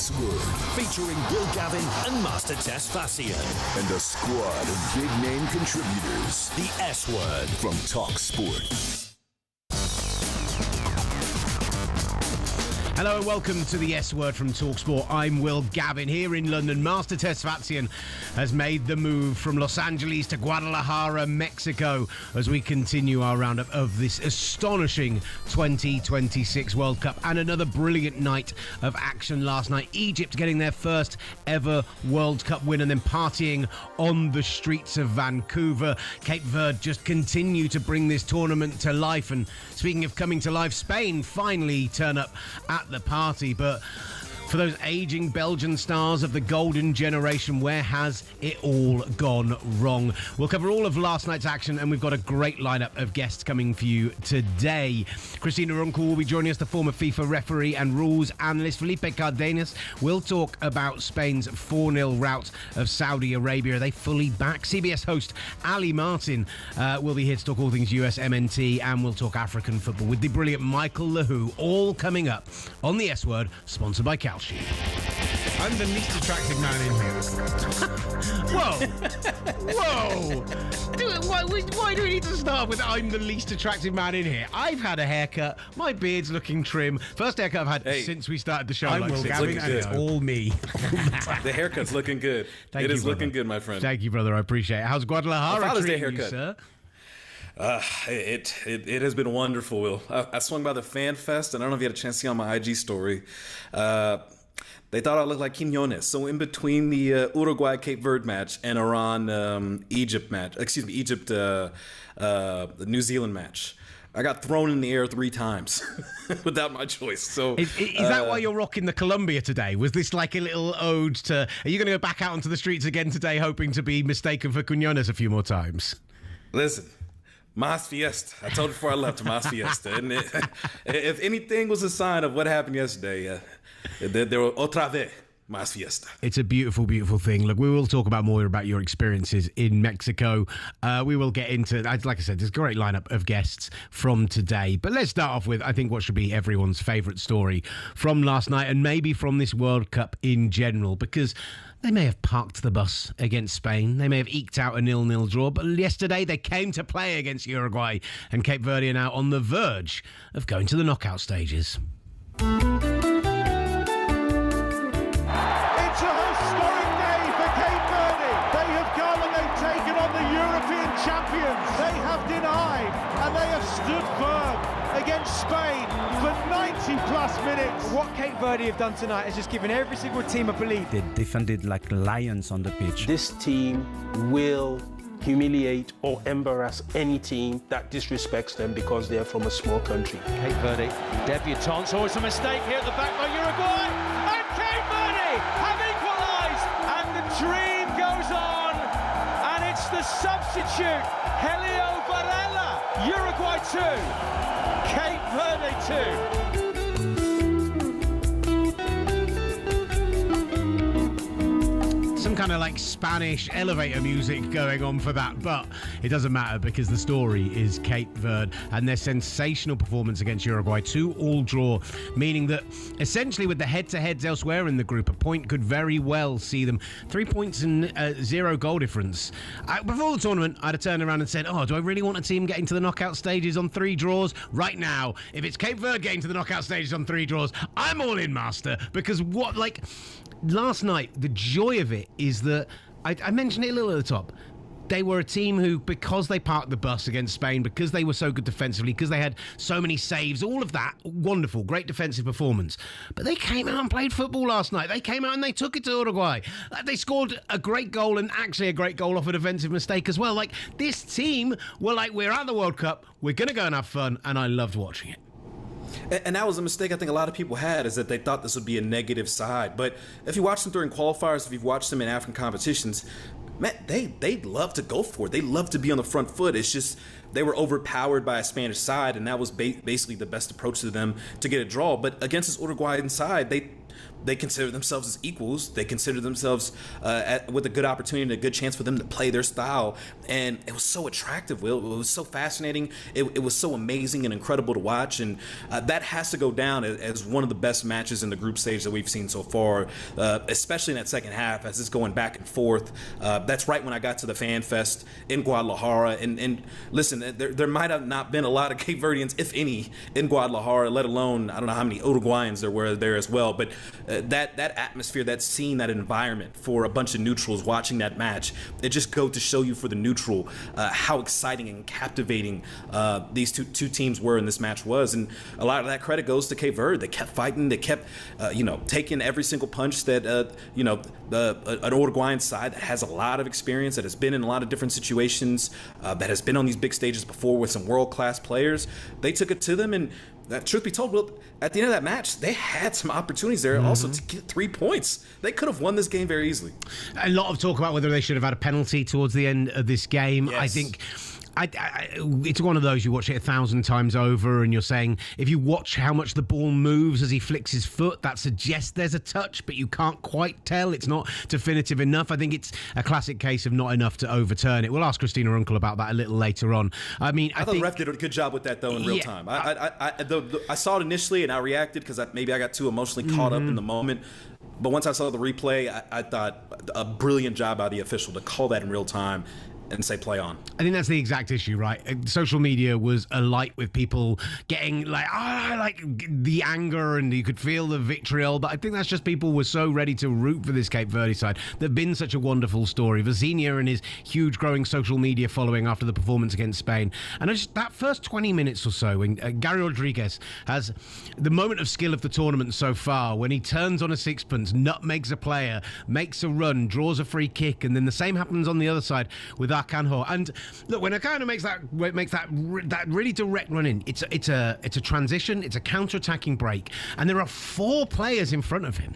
S Word, featuring Will Gavin and Master Tess Fassian. And a squad of big-name contributors. The S Word from talkSPORT. Hello and welcome to the S Word from talkSPORT. I'm Will Gavin here in London. Master Tess Fassian has made the move from Los Angeles to Guadalajara, Mexico, as we continue our roundup of this astonishing 2026 World Cup. And another brilliant night of action last night. Egypt getting their first ever World Cup win and then partying on the streets of Vancouver. Cape Verde just continue to bring this tournament to life. And speaking of coming to life, Spain finally turn up at the party. But for those aging Belgian stars of the golden generation, where has it all gone wrong? We'll cover all of last night's action, and we've got a great lineup of guests coming for you today. Christina Unkel will be joining us, the former FIFA referee and rules analyst. Felipe Cardenas will talk about Spain's 4-0 rout of Saudi Arabia. Are they fully back? CBS host Aly Martin will be here to talk all things USMNT, and we'll talk African football with the brilliant Michael Lahoud, all coming up on the S Word, sponsored by Cal. I'm the least attractive man in here. Whoa! Why do we need to start with I'm the least attractive man in here? I've had a haircut. My beard's looking trim. First haircut I've had since we started the show. I'm Will Gavin, and it's all me. The haircut's looking good. It is looking good, my friend. Thank you, brother. I appreciate it. How's Guadalajara treating you, sir? It has been wonderful, Will. I swung by the Fan Fest, and I don't know if you had a chance to see on my IG story. They thought I looked like Quinones. So in between the Uruguay-Cape Verde match and Iran-Egypt match, the New Zealand match, I got thrown in the air 3 times without my choice. So is that why you're rocking the Columbia today? Was this like a little ode to... Are you going to go back out onto the streets again today, hoping to be mistaken for Quinones a few more times? Listen. Mas fiesta. I told you before I left, Mas fiesta. And if anything was a sign of what happened yesterday, there were otra vez Mas fiesta. It's a beautiful, beautiful thing. Look, we will talk about more about your experiences in Mexico. We will get into, like I said, there's a great lineup of guests from today. But let's start off with, I think, what should be everyone's favourite story from last night and maybe from this World Cup in general, because they may have parked the bus against Spain. They may have eked out a 0-0 draw. But yesterday they came to play against Uruguay, and Cape Verde are now on the verge of going to the knockout stages. It's a historic day for Cape Verde. They have come and they've taken on the European champions. They have denied and they have stood firm against Spain for 90-plus minutes. What Cape Verde have done tonight is just given every single team a belief. They defended like lions on the pitch. This team will humiliate or embarrass any team that disrespects them because they're from a small country. Cape Verde, debutants. Oh, it's a mistake here at the back by Uruguay. And Cape Verde have equalised. And the dream goes on. And it's the substitute, Helio Varela. Uruguay 2. Cape Verde 2. Some kind of like Spanish elevator music going on for that, but it doesn't matter because the story is Cape Verde and their sensational performance against Uruguay. 2-2 draw, meaning that essentially with the head-to-heads elsewhere in the group, a point could very well see them 3 points and 0 goal difference. Before the tournament, I'd have turned around and said, do I really want a team getting to the knockout stages on 3 draws? Right now, if it's Cape Verde getting to the knockout stages on 3 draws, I'm all in, Master, because last night, the joy of it is that, I mentioned it a little at the top, they were a team who, because they parked the bus against Spain, because they were so good defensively, because they had so many saves, all of that, wonderful, great defensive performance. But they came out and played football last night. They came out and they took it to Uruguay. They scored a great goal, and actually a great goal off a defensive mistake as well. Like, this team were like, we're at the World Cup, we're going to go and have fun, and I loved watching it. And that was a mistake I think a lot of people had, is that they thought this would be a negative side. But if you watch them during qualifiers, if you've watched them in African competitions, man, they love to go for it. They love to be on the front foot. It's just they were overpowered by a Spanish side, and that was basically the best approach to them to get a draw. But against this Uruguayan side, they they consider themselves as equals. They consider themselves with a good opportunity and a good chance for them to play their style. And it was so attractive, Will. It was so fascinating. It was so amazing and incredible to watch. And that has to go down as one of the best matches in the group stage that we've seen so far, especially in that second half as it's going back and forth. That's right when I got to the Fan Fest in Guadalajara. And listen, there might have not been a lot of Cape Verdeans, if any, in Guadalajara, let alone, I don't know how many Uruguayans there were there as well. But that atmosphere, that scene, that environment for a bunch of neutrals watching that match, it just goes to show you for the neutral how exciting and captivating these two teams were in this match was. And a lot of that credit goes to Cape Verde. They kept fighting. They kept taking every single punch that an Uruguayan side that has a lot of experience, that has been in a lot of different situations, that has been on these big stages before with some world-class players. They took it to them, and truth be told, Will, at the end of that match, they had some opportunities there also to get 3 points. They could have won this game very easily. A lot of talk about whether they should have had a penalty towards the end of this game. Yes. I think it's one of those, you watch it 1,000 times over and you're saying, if you watch how much the ball moves as he flicks his foot, that suggests there's a touch, but you can't quite tell. It's not definitive enough. I think it's a classic case of not enough to overturn it. We'll ask Christina Unkel about that a little later on. I thought the ref did a good job with that, though, in real time. I saw it initially and I reacted because maybe I got too emotionally caught up in the moment. But once I saw the replay, I thought a brilliant job by the official to call that in real time and say play on. I think that's the exact issue, right? Social media was alight with people getting like the anger, and you could feel the vitriol, but I think that's just people were so ready to root for this Cape Verde side. They've been such a wonderful story. Vizinha and his huge growing social media following after the performance against Spain. And that first 20 minutes or so, when Gary Rodriguez has the moment of skill of the tournament so far, when he turns on a sixpence, nutmegs a player, makes a run, draws a free kick, and then the same happens on the other side with Akanjo. And look, when Akanjo makes that really direct run in, it's a transition, it's a counter-attacking break, and there are 4 players in front of him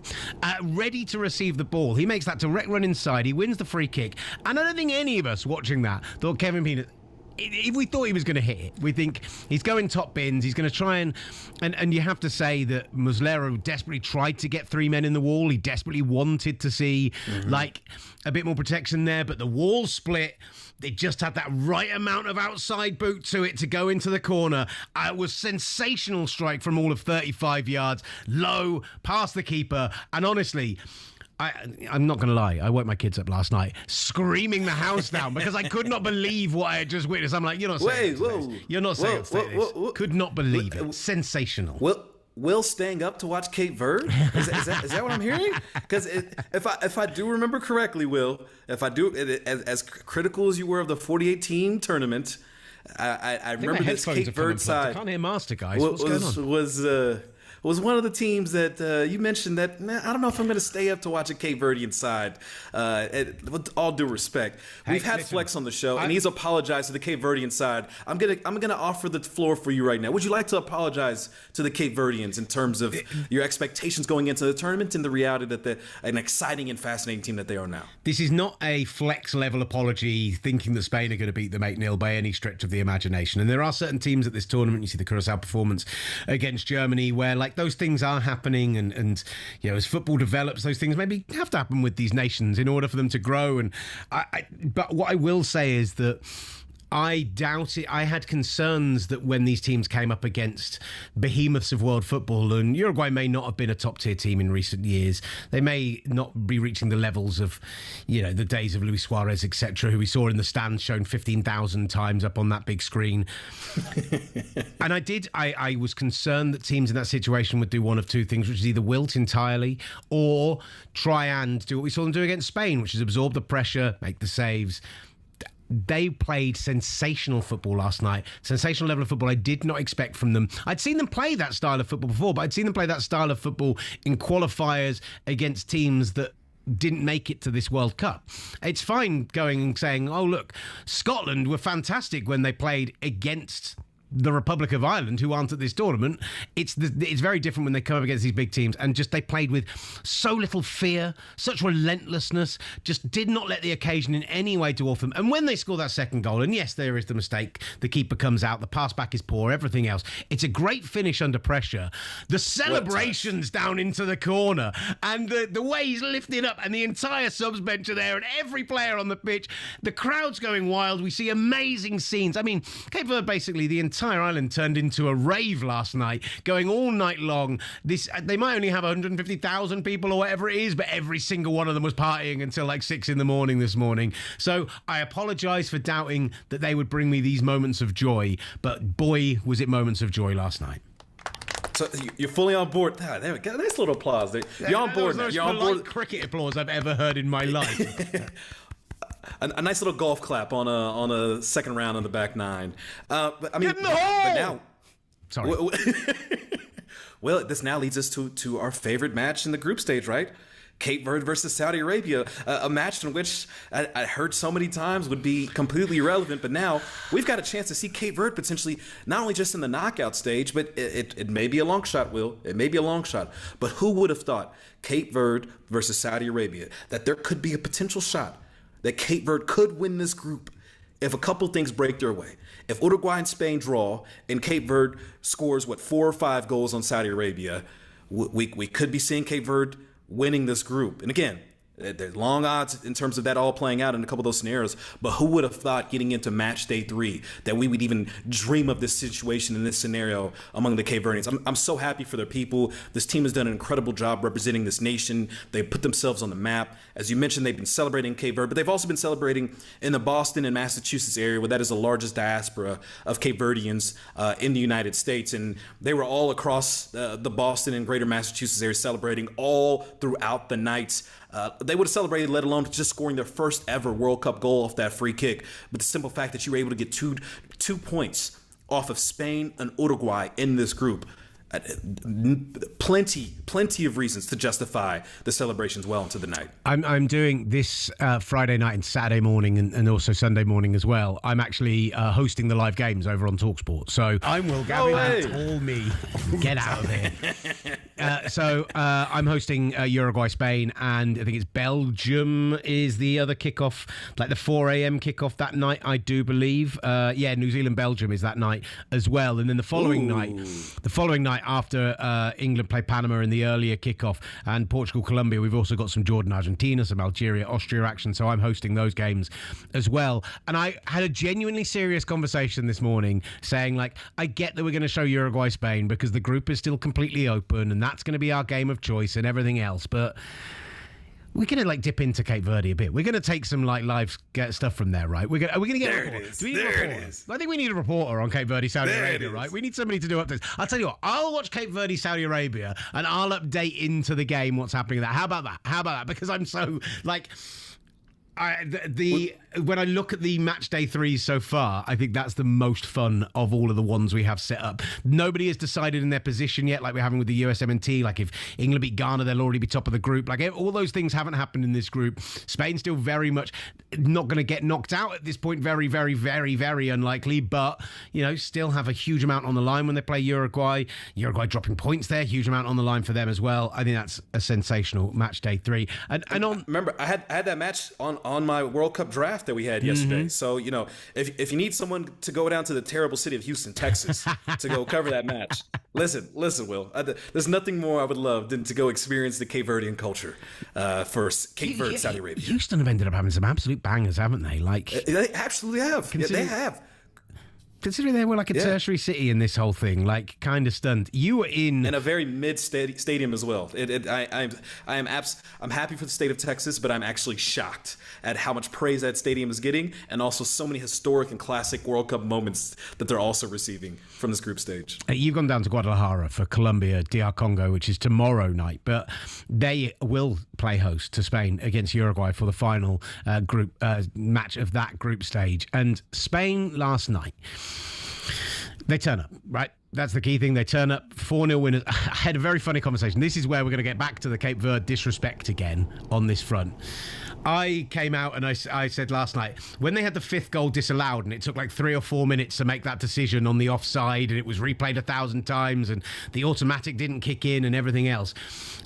ready to receive the ball. He makes that direct run inside, he wins the free kick, and I don't think any of us watching that thought Kevin Pina, if we thought he was going to hit it. We think he's going top bins, he's going to try and you have to say that Muslera desperately tried to get 3 men in the wall. He desperately wanted to see a bit more protection there, but the wall split. They just had that right amount of outside boot to it to go into the corner. It was sensational strike from all of 35 yards, low, past the keeper, and honestly, I'm not going to lie, I woke my kids up last night screaming the house down because I could not believe what I had just witnessed. I'm like, you're not saying this. You're not saying this. Could not believe it. Sensational. Will staying up to watch Cape Verde? Is that what I'm hearing? Because if I do remember correctly, Will, if I do, as critical as you were of the 48-team tournament, I remember this Cape Verde side. I can't hear Master, guys. What's going on? Was one of the teams that you mentioned that, I don't know if I'm going to stay up to watch a Cape Verdean side. With all due respect, we've had Flex on the show, and he's apologized to the Cape Verdean side. I'm gonna offer the floor for you right now. Would you like to apologize to the Cape Verdeans in terms of your expectations going into the tournament and the reality that they're an exciting and fascinating team that they are now? This is not a Flex level apology thinking that Spain are going to beat them 8-0 by any stretch of the imagination. And there are certain teams at this tournament, you see the Curaçao performance against Germany, where those things are happening, and as football develops, those things maybe have to happen with these nations in order for them to grow. And but what I will say is that I doubt it. I had concerns that when these teams came up against behemoths of world football, and Uruguay may not have been a top-tier team in recent years, they may not be reaching the levels of, the days of Luis Suarez, etc., who we saw in the stands shown 15,000 times up on that big screen. And I was concerned that teams in that situation would do one of two things, which is either wilt entirely or try and do what we saw them do against Spain, which is absorb the pressure, make the saves. They played sensational football last night. Sensational level of football I did not expect from them. I'd seen them play that style of football before, but I'd seen them play that style of football in qualifiers against teams that didn't make it to this World Cup. It's fine going and saying, oh, look, Scotland were fantastic when they played against the Republic of Ireland, who aren't at this tournament. It's very different when they come up against these big teams, and just they played with so little fear, such relentlessness, just did not let the occasion in any way dwarf them. And when they score that second goal, and yes, there is the mistake, the keeper comes out, the pass back is poor, everything else. It's a great finish under pressure. The celebrations down into the corner, and the way he's lifted up, and the entire subs bench are there, and every player on the pitch, the crowd's going wild. We see amazing scenes. I mean, Cape Verde, basically the entire island turned into a rave last night, going all night long. They might only have 150,000 people or whatever it is, but every single one of them was partying until like 6 a.m. this morning. So I apologise for doubting that they would bring me these moments of joy, but boy, was it moments of joy last night. So you're fully on board. Ah, there we go. Nice little applause there. You're on board now. You're on board. Cricket applause I've ever heard in my life. A nice little golf clap on a second round on the back nine. But I mean, Get in the hole! But now, sorry. Well, this now leads us to our favorite match in the group stage, right? Cape Verde versus Saudi Arabia, a match in which I heard so many times would be completely irrelevant, but now we've got a chance to see Cape Verde potentially not only just in the knockout stage, but it may be a long shot, Will. It may be a long shot. But who would have thought Cape Verde versus Saudi Arabia, that there could be a potential shot that Cape Verde could win this group if a couple things break their way? If Uruguay and Spain draw and Cape Verde scores, 4 or 5 goals on Saudi Arabia, we could be seeing Cape Verde winning this group. And again, there's long odds in terms of that all playing out in a couple of those scenarios, but who would have thought getting into match day 3 that we would even dream of this situation in this scenario among the Cape Verdeans? I'm so happy for their people. This team has done an incredible job representing this nation. They put themselves on the map. As you mentioned, they've been celebrating Cape Verde, but they've also been celebrating in the Boston and Massachusetts area, where that is the largest diaspora of Cape Verdeans in the United States. And they were all across the Boston and greater Massachusetts area celebrating all throughout the nights. They would have celebrated, let alone just scoring their first ever World Cup goal off that free kick. But the simple fact that you were able to get two points off of Spain and Uruguay in this group, plenty of reasons to justify the celebrations well into the night. I'm doing this Friday night and Saturday morning and also Sunday morning as well. I'm actually hosting the live games over on talkSPORT. So I'm Will Gavin. That's all me. Get out of here. So I'm hosting Uruguay, Spain, and I think it's Belgium is the other kickoff, like the 4 a.m. kickoff that night, I do believe. New Zealand, Belgium is that night as well. And then the following night after England play Panama in the earlier kickoff, and Portugal, Colombia, we've also got some Jordan, Argentina, some Algeria, Austria action. So I'm hosting those games as well. And I had a genuinely serious conversation this morning saying, like, I get that we're going to show Uruguay, Spain because the group is still completely open and that's going to be our game of choice and everything else. But we're going to dip into Cape Verde a bit. We're going to take some live stuff from there, right? Are we going to get a reporter? Do we need a reporter? I think we need a reporter on Cape Verde, Saudi Arabia, right? We need somebody to do updates. I'll tell you what, I'll watch Cape Verde, Saudi Arabia, and I'll update into the game what's happening there. How about that? Because I'm so, when I look at the match day 3s so far, I think that's the most fun of all of the ones we have set up. Nobody has decided in their position yet, like we're having with the USMNT. Like if England beat Ghana, they'll already be top of the group. Like all those things haven't happened in this group. Spain's still very much not going to get knocked out at this point. Very, very, very, very unlikely. But, still have a huge amount on the line when they play Uruguay. Uruguay dropping points there. Huge amount on the line for them as well. I think that's a sensational match day 3. And on... Remember, I had that match on my World Cup draft that we had yesterday. So, if you need someone to go down to the terrible city of Houston, Texas, to go cover that match, listen, Will, there's nothing more I would love than to go experience the Cape Verdean culture for Cape Verde, Saudi Arabia. Houston have ended up having some absolute bangers, haven't they? They absolutely have. They have. Considering they were like a tertiary city in this whole thing, kind of stunned. You were in a very mid stadium as well. I'm happy for the state of Texas, but I'm actually shocked at how much praise that stadium is getting, and also so many historic and classic World Cup moments that they're also receiving from this group stage. You've gone down to Guadalajara for Colombia, DR Congo, which is tomorrow night, but they will play host to Spain against Uruguay for the final group match of that group stage. And Spain last night, they turn up, right? That's the key thing. They turn up 4-0 winners. I had a very funny conversation. This is where we're going to get back to the Cape Verde disrespect again on this front. I came out and I said last night, when they had the 5th goal disallowed and it took like 3 or 4 minutes to make that decision on the offside and it was replayed 1,000 times and the automatic didn't kick in and everything else,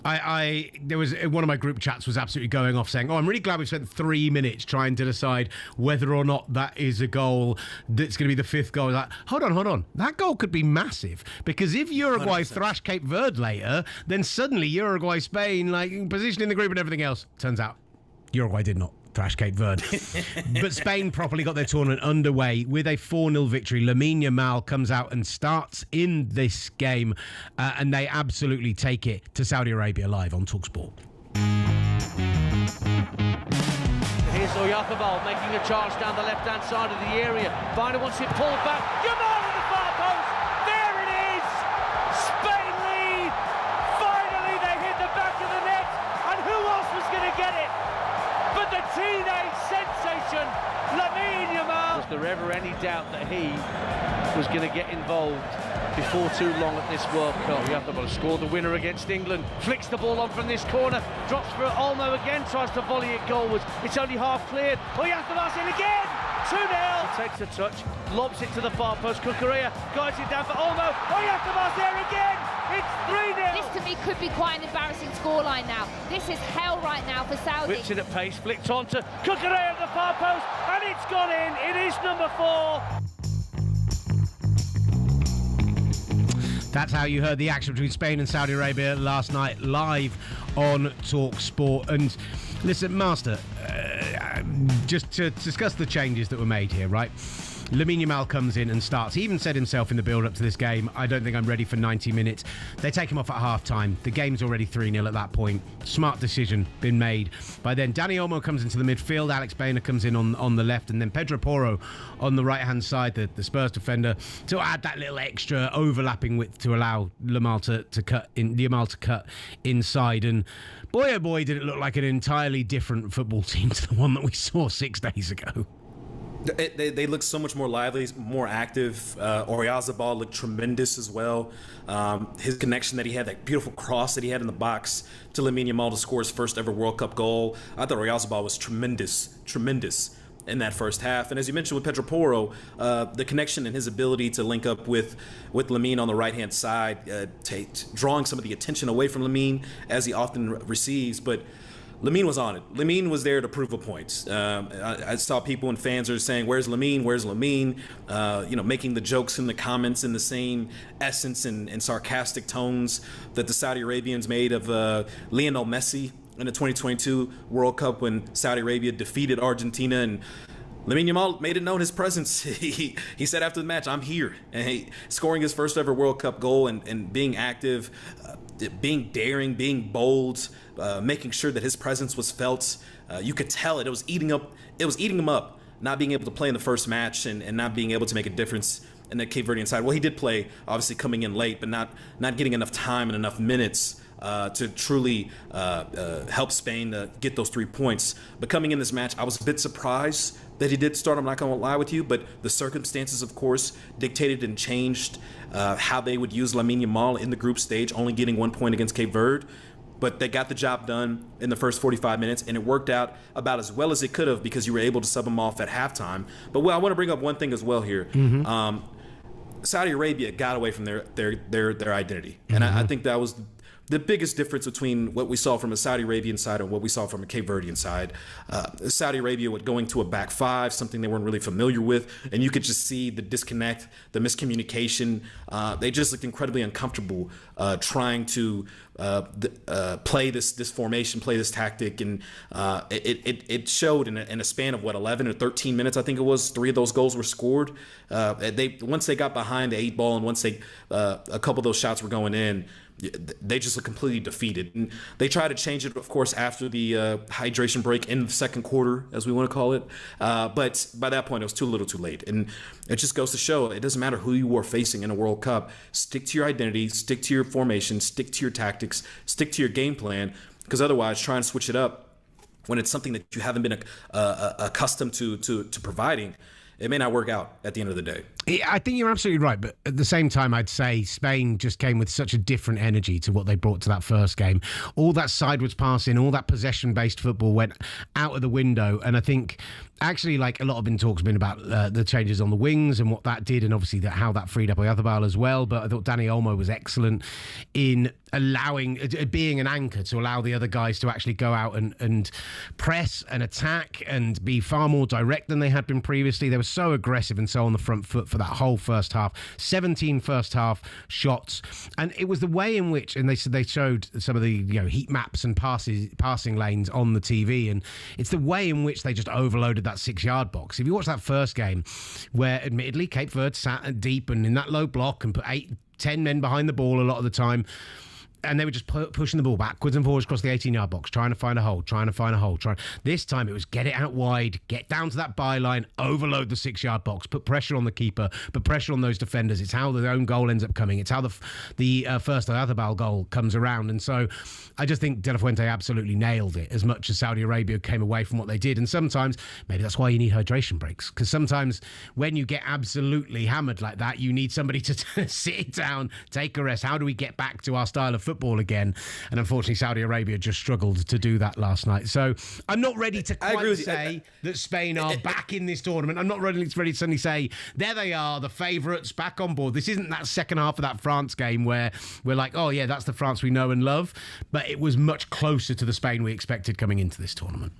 there was one of my group chats was absolutely going off saying, I'm really glad we spent 3 minutes trying to decide whether or not that is a goal that's going to be the 5th goal. Like, hold on. That goal could be massive, because if Uruguay 100%. Thrash Cape Verde later, then suddenly Uruguay, Spain, like position in the group and everything else. Turns out Uruguay did not thrash Cape Verde. But Spain properly got their tournament underway with a 4-0 victory. Lamine Yamal comes out and starts in this game, and they absolutely take it to Saudi Arabia live on talkSPORT. Here's Oyarzabal making a charge down the left-hand side of the area. Biner wants it pulled back. Yamal at the far post. There it is. Spain lead. Finally, they hit the back of the net. And who else was going to get it but the teenage sensation, Lamine Yamal? Was there ever any doubt that he was going to get involved before too long at this World Cup? Oyarzabal scored the winner against England, flicks the ball on from this corner, drops for Olmo again, tries to volley it goalwards. It's only half cleared. Oyarzabal's in again. 2-0. He takes a touch, lobs it to the far post. Cucurella guides it down for Olmo. Oyarzabal's there again. It's 3-0. This to me could be quite an embarrassing scoreline now. This is hell right now for Saudi. Whips it at pace, flicked on to Cucurella at the far post, and it's gone in. It is number 4. That's how you heard the action between Spain and Saudi Arabia last night, live on talkSPORT. And listen, Master, just to discuss the changes that were made here, right? Lamine Yamal comes in and starts. He even said himself in the build-up to this game, I don't think I'm ready for 90 minutes. They take him off at half-time. The game's already 3-0 at that point. Smart decision been made. By then, Dani Olmo comes into the midfield. Alex Bainer comes in on the left. And then Pedro Porro on the right-hand side, the Spurs defender, to add that little extra overlapping width to allow Yamal to cut inside. And boy, oh boy, did it look like an entirely different football team to the one that we saw 6 days ago. They look so much more lively, more active. Oyarzabal looked tremendous as well. His connection that he had, that beautiful cross that he had in the box to Lamine Yamal to score his first ever World Cup goal. I thought Oyarzabal was tremendous in that first half. And as you mentioned with Pedro Porro, the connection and his ability to link up with Lamine on the right-hand side, drawing some of the attention away from Lamine as he often receives. But Lamine was on it. Lamine was there to prove a point. I saw people and fans are saying, "Where's Lamine? Where's Lamine?" Making the jokes in the comments in the same essence and sarcastic tones that the Saudi Arabians made of Lionel Messi in the 2022 World Cup when Saudi Arabia defeated Argentina. And Lamine Yamal made it known his presence. He said after the match, "I'm here," and scoring his first ever World Cup goal and being active, being daring, being bold, making sure that his presence was felt. You could tell it was eating him up, not being able to play in the first match and not being able to make a difference in the Cape Verdean side. Well, he did play, obviously coming in late, but not getting enough time and enough minutes to truly help Spain get those 3 points. But coming in this match, I was a bit surprised that he did start. I'm not going to lie with you, but the circumstances, of course, dictated and changed how they would use Lamine Yamal in the group stage, only getting 1 point against Cape Verde. But they got the job done in the first 45 minutes, and it worked out about as well as it could have because you were able to sub him off at halftime. But I want to bring up one thing as well here. Mm-hmm. Saudi Arabia got away from their identity, and I think that was the biggest difference between what we saw from a Saudi Arabian side and what we saw from a Cape Verdean side. Saudi Arabia would going to a back five, something they weren't really familiar with, and you could just see the disconnect, the miscommunication. They just looked incredibly uncomfortable trying to play this formation, play this tactic, and it showed in a span of 11 or 13 minutes, I think it was. 3 of those goals were scored. Once they got behind the 8 ball and once a couple of those shots were going in, they just look completely defeated. And they try to change it, of course, after the hydration break in the second quarter, as we want to call it. But by that point, it was too little too late. And it just goes to show it doesn't matter who you are facing in a World Cup. Stick to your identity, stick to your formation, stick to your tactics, stick to your game plan, because otherwise try and switch it up when it's something that you haven't been accustomed to providing. It may not work out at the end of the day. I think you're absolutely right, but at the same time, I'd say Spain just came with such a different energy to what they brought to that first game. All that sideways passing, all that possession-based football went out of the window, and I think actually, like, a lot of talk's been about the changes on the wings and what that did, and obviously how that freed up Oyarzábal as well. But I thought Dani Olmo was excellent in being an anchor to allow the other guys to actually go out and press and attack and be far more direct than they had been previously. They were so aggressive and so on the front foot for that whole first half. 17 first half shots, and it was the way in which, and they showed some of the heat maps and passing lanes on the TV, and it's the way in which they just overloaded that 6-yard box. If you watch that first game, where admittedly Cape Verde sat deep and in that low block and put 8-10 men behind the ball a lot of the time, and they were just pushing the ball backwards and forwards across the 18-yard box, trying to find a hole. This time it was get it out wide, get down to that byline, overload the 6-yard box, put pressure on the keeper, put pressure on those defenders. It's how their own goal ends up coming. It's how the first Oyarzábal goal comes around. And so I just think De La Fuente absolutely nailed it, as much as Saudi Arabia came away from what they did. And sometimes, maybe that's why you need hydration breaks, because sometimes when you get absolutely hammered like that, you need somebody to sit down, take a rest. How do we get back to our style of football again? And unfortunately, Saudi Arabia just struggled to do that last night. So I'm not ready to quite say that Spain are back in this tournament. I'm not ready to suddenly say, there they are, the favourites back on board. This isn't that second half of that France game where we're like, oh yeah, that's the France we know and love. But it was much closer to the Spain we expected coming into this tournament.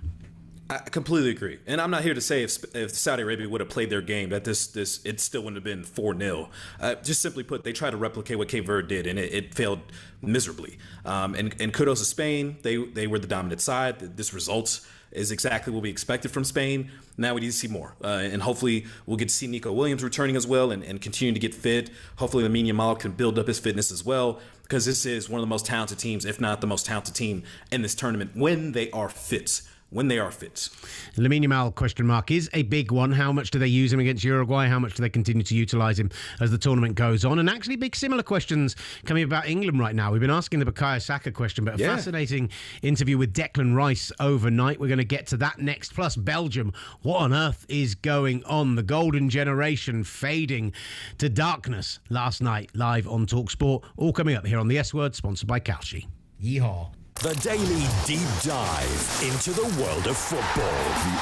I completely agree. And I'm not here to say if Saudi Arabia would have played their game that it still wouldn't have been 4-0. Just simply put, they tried to replicate what Cape Verde did, and it failed miserably. And kudos to Spain. They were the dominant side. This result is exactly what we expected from Spain. Now we need to see more. And hopefully we'll get to see Nico Williams returning as well and continue to get fit. Hopefully Lamine Yamal can build up his fitness as well, because this is one of the most talented teams, if not the most talented team in this tournament, when they are fit. Lamine Yamal, question mark, is a big one. How much do they use him against Uruguay? How much do they continue to utilise him as the tournament goes on? And actually big similar questions coming about England right now. We've been asking the Bukayo Saka question, but a fascinating interview with Declan Rice overnight. We're going to get to that next. Plus Belgium. What on earth is going on? The golden generation fading to darkness last night, live on talkSPORT. All coming up here on the S Word, sponsored by Kalshi. Yeehaw. The daily deep dive into the world of football.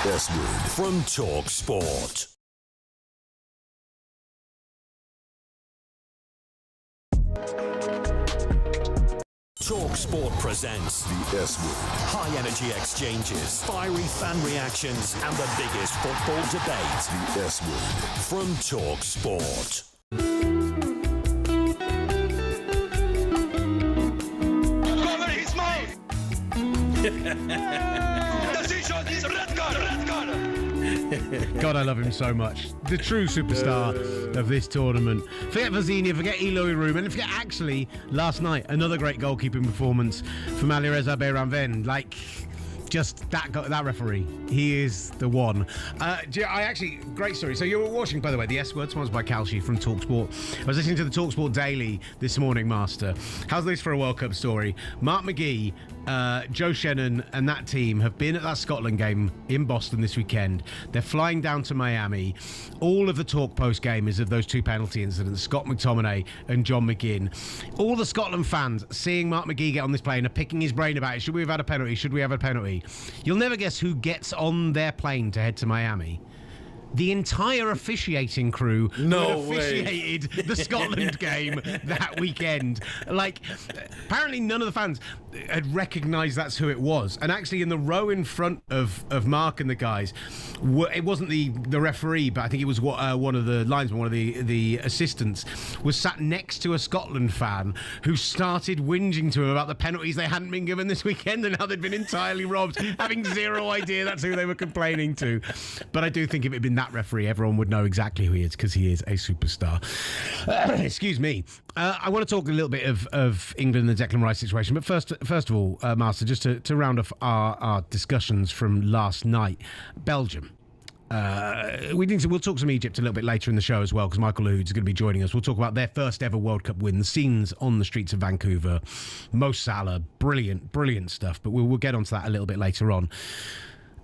The S Word from talkSPORT. talkSPORT presents the S Word. High energy exchanges, fiery fan reactions, and the biggest football debate. The S Word from talkSPORT. God, I love him so much. The true superstar of this tournament. Forget Vazini, forget Eloy Room, and forget actually last night another great goalkeeping performance from Alireza Beiranvend. Like, just that referee, he is the one. Great story. So you were watching, by the way, the S Word, sponsored by Kalshi from talkSPORT. I was listening to the talkSPORT Daily this morning, Master. How's this for a World Cup story? Mark McGee, Joe Shannon and that team have been at that Scotland game in Boston this weekend. They're flying down to Miami. All of the talk post-game is of those two penalty incidents, Scott McTominay and John McGinn. All the Scotland fans seeing Mark McGee get on this plane are picking his brain about it. Should we have had a penalty? Should we have a penalty? You'll never guess who gets on their plane to head to Miami. The entire officiating crew officiated the Scotland game that weekend. Like, apparently none of the fans had recognised that's who it was. And actually in the row in front of Mark and the guys, it wasn't the referee, but I think it was one of the linesmen, one of the assistants, was sat next to a Scotland fan who started whinging to him about the penalties they hadn't been given this weekend and how they'd been entirely robbed, having zero idea that's who they were complaining to. But I do think if it had been that referee, everyone would know exactly who he is, because he is a superstar. Excuse me. I want to talk a little bit of England and the Declan Rice situation, but first of all, Master, just to round off our discussions from last night, Belgium. We'll talk some Egypt a little bit later in the show as well, because Michael Lahoud is going to be joining us. We'll talk about their first ever World Cup win, the scenes on the streets of Vancouver. Mo Salah, brilliant stuff, but we'll get onto that a little bit later on.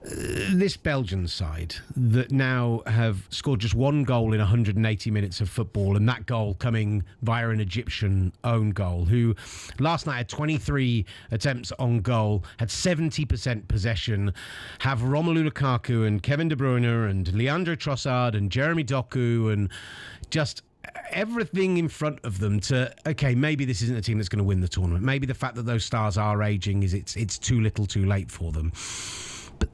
this Belgian side that now have scored just one goal in 180 minutes of football, and that goal coming via an Egyptian own goal, who last night had 23 attempts on goal, had 70% possession, have Romelu Lukaku and Kevin De Bruyne and Leandro Trossard and Jeremy Doku and just everything in front of them to, okay, maybe this isn't a team that's going to win the tournament. Maybe the fact that those stars are aging is it's too little too late for them. But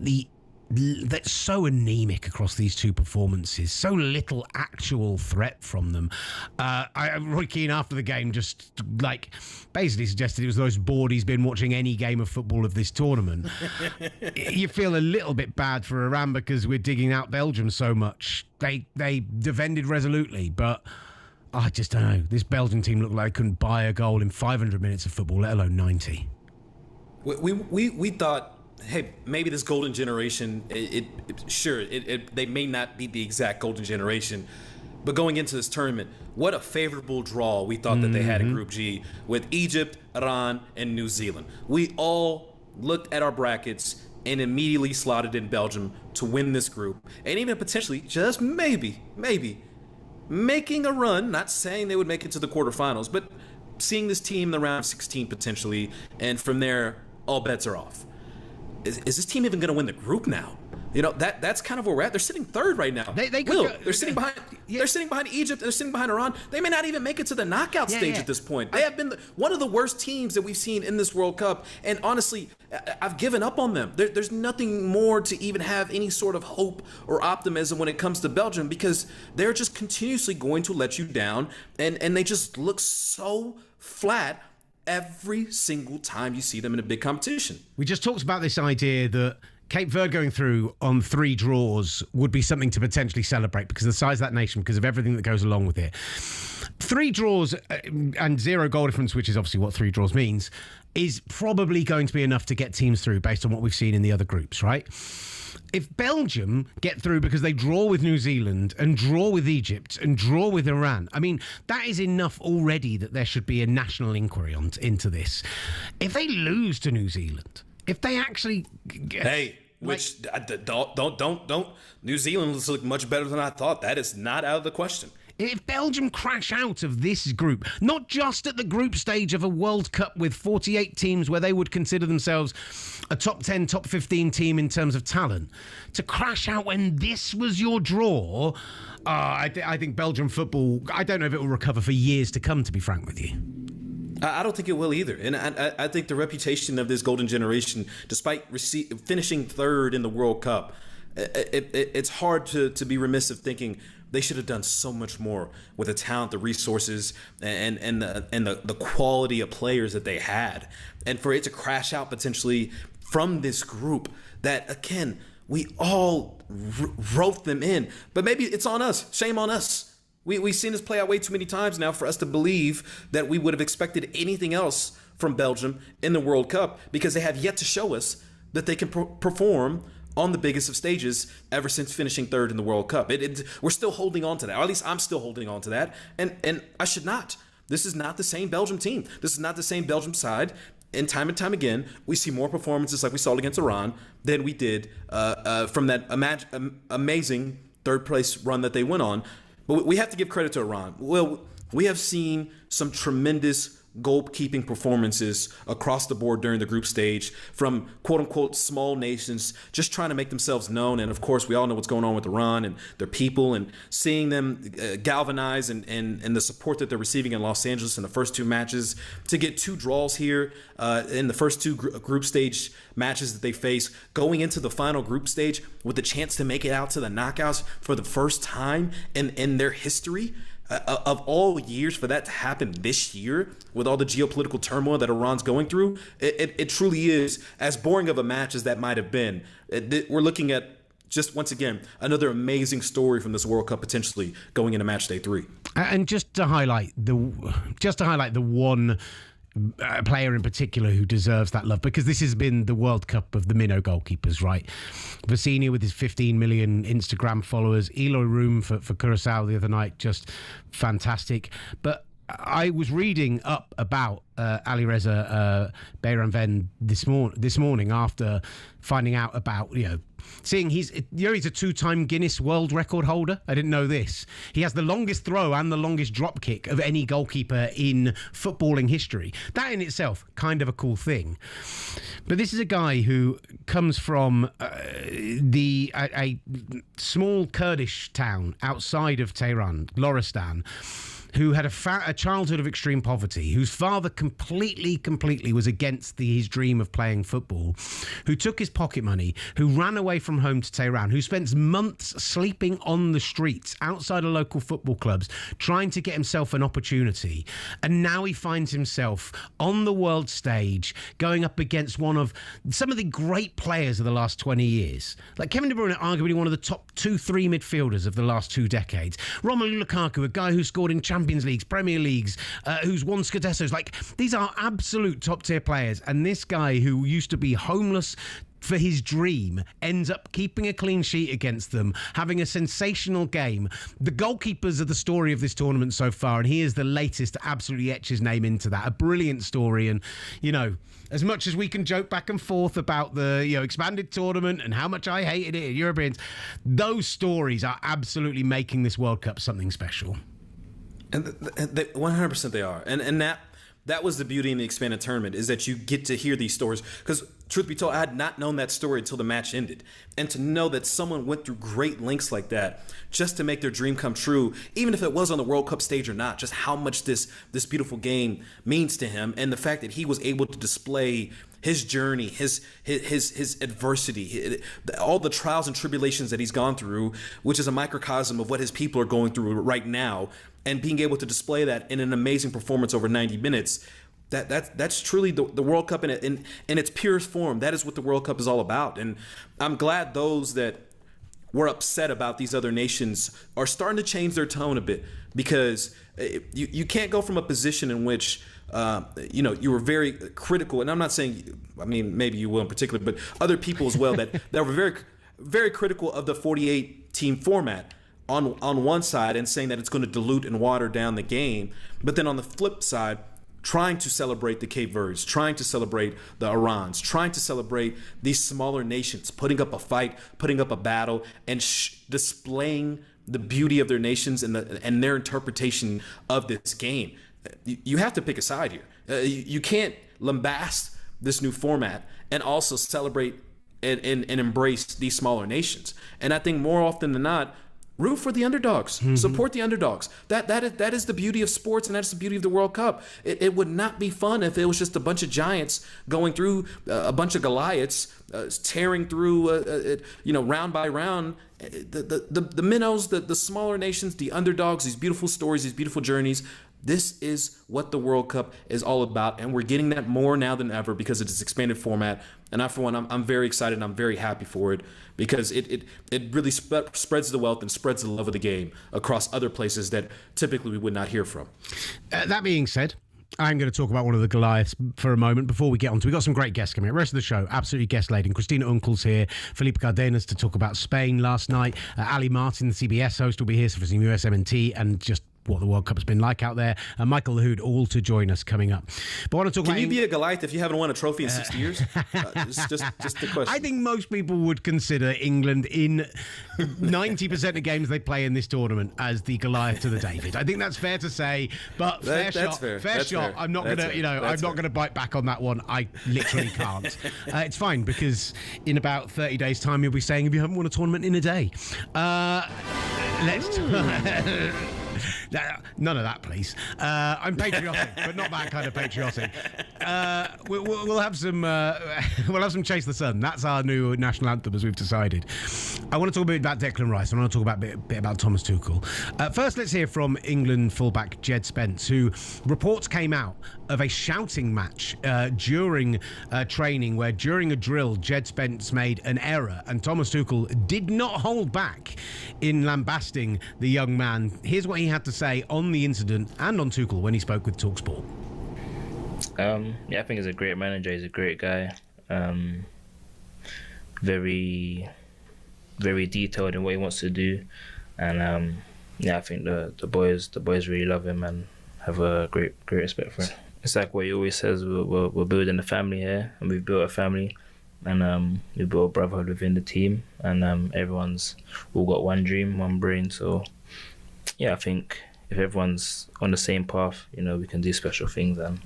that's so anemic across these two performances. So little actual threat from them. Roy Keane after the game just basically suggested it was the most bored he's been watching any game of football of this tournament. You feel a little bit bad for Iran because we're digging out Belgium so much. They defended resolutely, but I just don't know. This Belgian team looked like they couldn't buy a goal in 500 minutes of football, let alone 90. We thought, hey, maybe this golden generation, they may not be the exact golden generation, but going into this tournament, what a favorable draw we thought that they had in Group G with Egypt, Iran, and New Zealand. We all looked at our brackets and immediately slotted in Belgium to win this group, and even potentially, just maybe, making a run, not saying they would make it to the quarterfinals, but seeing this team in the round of 16 potentially, and from there, all bets are off. Is this team even going to win the group now? You know, that's kind of where we're at. They're sitting third right now. They're sitting behind. They're sitting behind Egypt. They're sitting behind Iran. They may not even make it to the knockout stage at this point. They have been one of the worst teams that we've seen in this World Cup. And honestly, I've given up on them. There's nothing more to even have any sort of hope or optimism when it comes to Belgium, because they're just continuously going to let you down, and they just look so flat every single time you see them in a big competition. We just talked about this idea that Cape Verde going through on 3 draws would be something to potentially celebrate because of the size of that nation, because of everything that goes along with it. 3 draws and 0 goal difference, which is obviously what 3 draws means, is probably going to be enough to get teams through based on what we've seen in the other groups, right? If Belgium get through because they draw with New Zealand and draw with Egypt and draw with Iran, I mean, that is enough already that there should be a national inquiry into this. If they lose to New Zealand, if they actually... Don't. New Zealand looks like much better than I thought. That is not out of the question. If Belgium crash out of this group, not just at the group stage of a World Cup with 48 teams where they would consider themselves a top 10, top 15 team in terms of talent, to crash out when this was your draw, I think Belgian football, I don't know if it will recover for years to come, to be frank with you. I don't think it will either. And I think the reputation of this golden generation, despite finishing third in the World Cup, it's hard to be remiss of thinking they should have done so much more with the talent, the resources, and the quality of players that they had. And for it to crash out potentially from this group that, again, we all wrote them in. But maybe it's on us. Shame on us. We've seen this play out way too many times now for us to believe that we would have expected anything else from Belgium in the World Cup, because they have yet to show us that they can perform on the biggest of stages ever since finishing third in the World Cup. We're still holding on to that, or at least I'm still holding on to that, and I should not. This is not the same Belgium team. This is not the same Belgium side. And time again, we see more performances like we saw against Iran than we did from that amazing third place run that they went on. But we have to give credit to Iran. Well, we have seen some tremendous goalkeeping performances across the board during the group stage from quote-unquote small nations just trying to make themselves known. And of course, we all know what's going on with Iran and their people, and seeing them galvanize and the support that they're receiving in Los Angeles in the first 2 matches, to get 2 draws here in the first 2 group stage matches that they face, going into the final group stage with the chance to make it out to the knockouts for the first time in their history. Of all years, for that to happen this year with all the geopolitical turmoil that Iran's going through, it truly is, as boring of a match as that might have been. We're looking at, just once again, another amazing story from this World Cup potentially going into match day 3. And just to highlight the one player in particular who deserves that love, because this has been the World Cup of the minnow goalkeepers, right? Vecino with his 15 million Instagram followers, Eloy Room for Curacao the other night, just fantastic. But I was reading up about Ali Reza Bayramvand this morning after finding out about, seeing he's a 2-time Guinness World Record holder. I didn't know this. He has the longest throw and the longest drop kick of any goalkeeper in footballing history. That in itself, kind of a cool thing. But this is a guy who comes from a small Kurdish town outside of Tehran, Loristan, who had a childhood of extreme poverty, whose father completely was against his dream of playing football, who took his pocket money, who ran away from home to Tehran, who spent months sleeping on the streets outside of local football clubs, trying to get himself an opportunity. And now he finds himself on the world stage, going up against some of the great players of the last 20 years. Like Kevin De Bruyne, arguably one of the top 2-3 midfielders of the last 2 decades. Romelu Lukaku, a guy who scored in Champions Leagues, Premier Leagues, who's won Scudettos. Like, these are absolute top-tier players. And this guy who used to be homeless for his dream ends up keeping a clean sheet against them, having a sensational game. The goalkeepers are the story of this tournament so far, and he is the latest to absolutely etch his name into that. A brilliant story. And, as much as we can joke back and forth about the expanded tournament and how much I hated it, Europeans, those stories are absolutely making this World Cup something special. And 100% they are. And that was the beauty in the expanded tournament, is that you get to hear these stories. Because truth be told, I had not known that story until the match ended. And to know that someone went through great lengths like that just to make their dream come true, even if it was on the World Cup stage or not, just how much this beautiful game means to him, and the fact that he was able to display his journey, his adversity, all the trials and tribulations that he's gone through, which is a microcosm of what his people are going through right now, and being able to display that in an amazing performance over 90 minutes. That's truly the World Cup in its purest form. That is what the World Cup is all about. And I'm glad those that were upset about these other nations are starting to change their tone a bit, because you can't go from a position in which you were very critical, and I'm not saying, maybe you will in particular, but other people as well that were very, very critical of the 48 team format on one side, and saying that it's going to dilute and water down the game, but then on the flip side, trying to celebrate the Cape Verdes, trying to celebrate the Irans, trying to celebrate these smaller nations, putting up a fight, putting up a battle, and displaying the beauty of their nations and their interpretation of this game. You have to pick a side here. You can't lambast this new format and also celebrate and embrace these smaller nations. And I think more often than not, root for the underdogs. Mm-hmm. Support the underdogs. That is the beauty of sports, and that's the beauty of the World Cup. It would not be fun if it was just a bunch of giants going through a bunch of Goliaths, tearing through, round by round. The minnows, the smaller nations, the underdogs, these beautiful stories, these beautiful journeys. This is what the World Cup is all about, and we're getting that more now than ever because of this expanded format. And I, for one, I'm very excited and I'm very happy for it, because it really spreads the wealth and spreads the love of the game across other places that typically we would not hear from. That being said, I'm going to talk about one of the Goliaths for a moment before we get on to. We've got some great guests coming up. The rest of the show, absolutely guest-laden. Christina Unkel's here. Felipe Cardenas to talk about Spain last night. Aly Martin, the CBS host, will be here for some USMNT and just what the World Cup has been like out there. And Michael Lahoud, all to join us coming up. But I want to talk about... Can you be a Goliath if you haven't won a trophy in 60 years? Just the question. I think most people would consider England in 90% of games they play in this tournament as the Goliath to the David. I think that's fair to say, but fair shot. I'm not going to, I'm not going to bite back on that one. I literally can't. It's fine, because in about 30 days' time, you'll be saying, if you haven't won a tournament in a day. None of that, please. I'm patriotic, but not that kind of patriotic. We'll have some Chase the Sun. That's our new national anthem, as we've decided. I want to talk a bit about Declan Rice. I want to talk about a bit about Thomas Tuchel. First, let's hear from England fullback Jed Spence, who reports came out of a shouting match during training, where during a drill, Jed Spence made an error, and Thomas Tuchel did not hold back in lambasting the young man. Here's what he had to say on the incident and on Tuchel when he spoke with talkSPORT. I think he's a great manager. He's a great guy. Very, very detailed in what he wants to do, and I think the boys really love him, and have a great respect for it. It's like what he always says, we're building a family here, and we've built a family, and we built a brotherhood within the team, and everyone's all got one dream, one brain. So yeah, I think if everyone's on the same path, we can do special things, and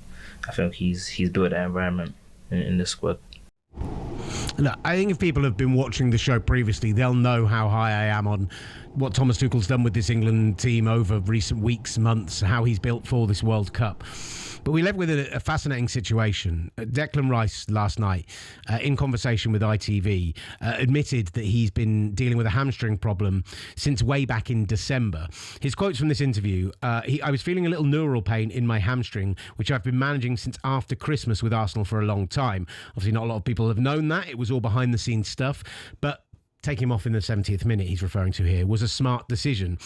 I think he's built that environment in the squad. Look, I think if people have been watching the show previously, they'll know how high I am on what Thomas Tuchel's done with this England team over recent weeks, months, how he's built for this World Cup. But we left with a fascinating situation. Declan Rice last night, in conversation with ITV, admitted that he's been dealing with a hamstring problem since way back in December. His quotes from this interview, I was feeling a little neural pain in my hamstring, which I've been managing since after Christmas with Arsenal for a long time. Obviously, not a lot of people have known that. It was all behind-the-scenes stuff. But taking him off in the 70th minute he's referring to here was a smart decision.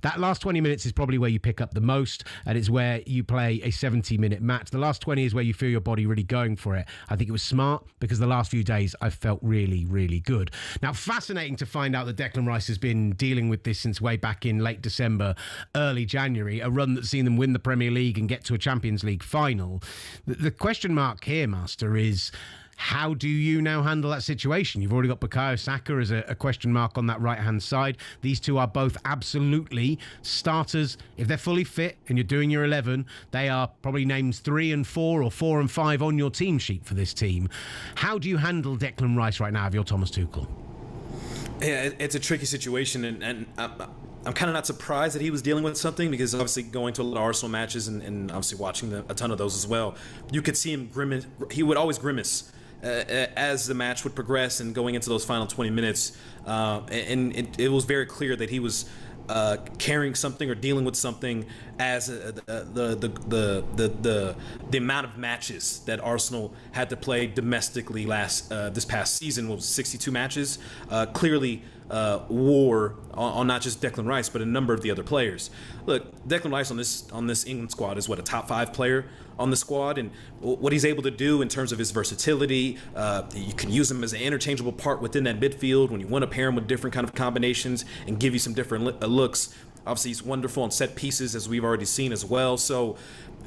That last 20 minutes is probably where you pick up the most, and it's where you play a 70-minute match. The last 20 is where you feel your body really going for it. I think it was smart because the last few days I've felt really, really good. Now, fascinating to find out that Declan Rice has been dealing with this since way back in late December, early January, a run that's seen them win the Premier League and get to a Champions League final. The question mark here, Master, is how do you now handle that situation? You've already got Bukayo Saka as a question mark on that right-hand side. These two are both absolutely starters. If they're fully fit and you're doing your 11, they are probably names 3 and 4 or 4 and 5 on your team sheet for this team. How do you handle Declan Rice right now if you're Thomas Tuchel? Yeah, it's a tricky situation, and I'm kind of not surprised that he was dealing with something, because obviously going to a lot of Arsenal matches and obviously watching a ton of those as well, you could see him grimace. He would always grimace as the match would progress and going into those final 20 minutes, and it was very clear that he was carrying something or dealing with something as the amount of matches that Arsenal had to play domestically this past season was 62 matches. Clearly wore on not just Declan Rice but a number of the other players. Look, Declan Rice on this England squad is a top 5 player on the squad, and what he's able to do in terms of his versatility, you can use him as an interchangeable part within that midfield when you want to pair him with different kind of combinations and give you some different looks. Obviously, he's wonderful on set pieces, as we've already seen as well. So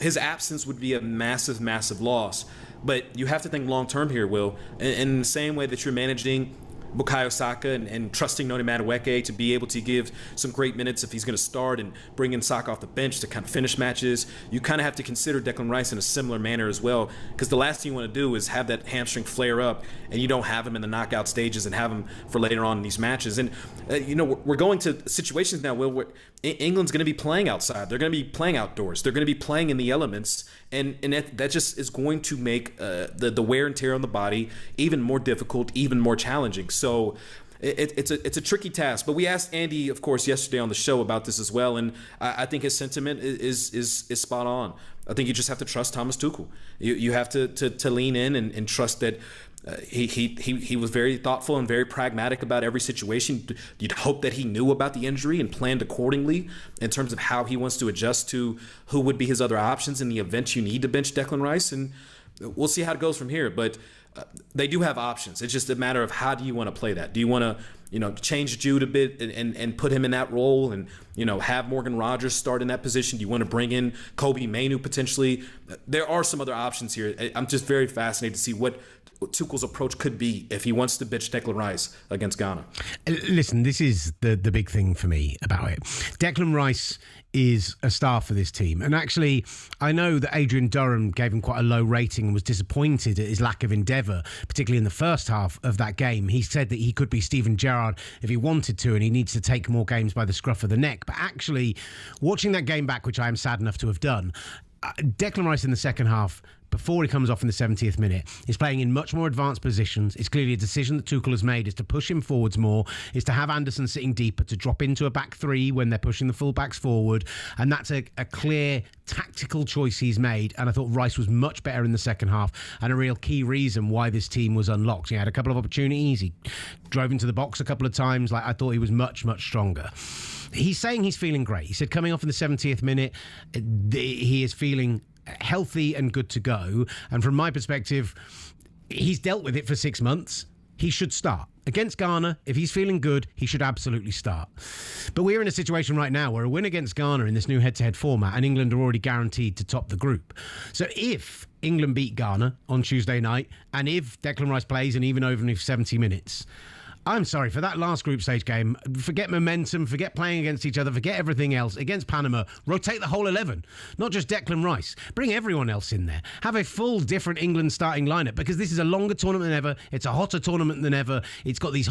his absence would be a massive, massive loss. But you have to think long-term here, Will. In the same way that you're managing Bukayo Saka and trusting Noni Madueke to be able to give some great minutes if he's going to start, and bring in Saka off the bench to kind of finish matches, you kind of have to consider Declan Rice in a similar manner as well, because the last thing you want to do is have that hamstring flare up and you don't have him in the knockout stages and have him for later on in these matches. And we're going to situations now where England's going to be playing outside, they're going to be playing outdoors, they're going to be playing in the elements, and that just is going to make the wear and tear on the body even more difficult, even more challenging. So it's a tricky task. But we asked Andy, of course, yesterday on the show about this as well, and I think his sentiment is spot on. I think you just have to trust Thomas Tuchel. You have to lean in and trust that he was very thoughtful and very pragmatic about every situation. You'd hope that he knew about the injury and planned accordingly in terms of how he wants to adjust to who would be his other options in the event you need to bench Declan Rice. And we'll see how it goes from here. But they do have options. It's just a matter of how do you want to play that. Do you want to change Jude a bit and put him in that role and have Morgan Rogers start in that position? Do you want to bring in Kobe Mainoo potentially? There are some other options here. I'm just very fascinated to see what Tuchel's approach could be if he wants to bench Declan Rice against Ghana. Listen, this is the big thing for me about it. Declan Rice is a star for this team. And actually, I know that Adrian Durham gave him quite a low rating and was disappointed at his lack of endeavour, particularly in the first half of that game. He said that he could be Steven Gerrard if he wanted to, and he needs to take more games by the scruff of the neck. But actually, watching that game back, which I am sad enough to have done, Declan Rice in the second half, before he comes off in the 70th minute, is playing in much more advanced positions. It's clearly a decision that Tuchel has made, is to push him forwards more, is to have Anderson sitting deeper, to drop into a back three when they're pushing the full-backs forward. And that's a clear tactical choice he's made. And I thought Rice was much better in the second half, and a real key reason why this team was unlocked. He had a couple of opportunities. He drove into the box a couple of times. I thought he was much, much stronger. He's saying he's feeling great. He said coming off in the 70th minute, he is feeling healthy and good to go. And from my perspective, he's dealt with it for 6 months. he should start. Against Ghana, if he's feeling good, he should absolutely start. But we're in a situation right now where a win against Ghana in this new head-to-head format, and England are already guaranteed to top the group. So if England beat Ghana on Tuesday night, and if Declan Rice plays and even over 70 minutes, I'm sorry, for that last group stage game, forget momentum, forget playing against each other, forget everything else. Against Panama, rotate the whole 11, not just Declan Rice. Bring everyone else in there. Have a full different England starting lineup, because this is a longer tournament than ever. It's a hotter tournament than ever. It's got these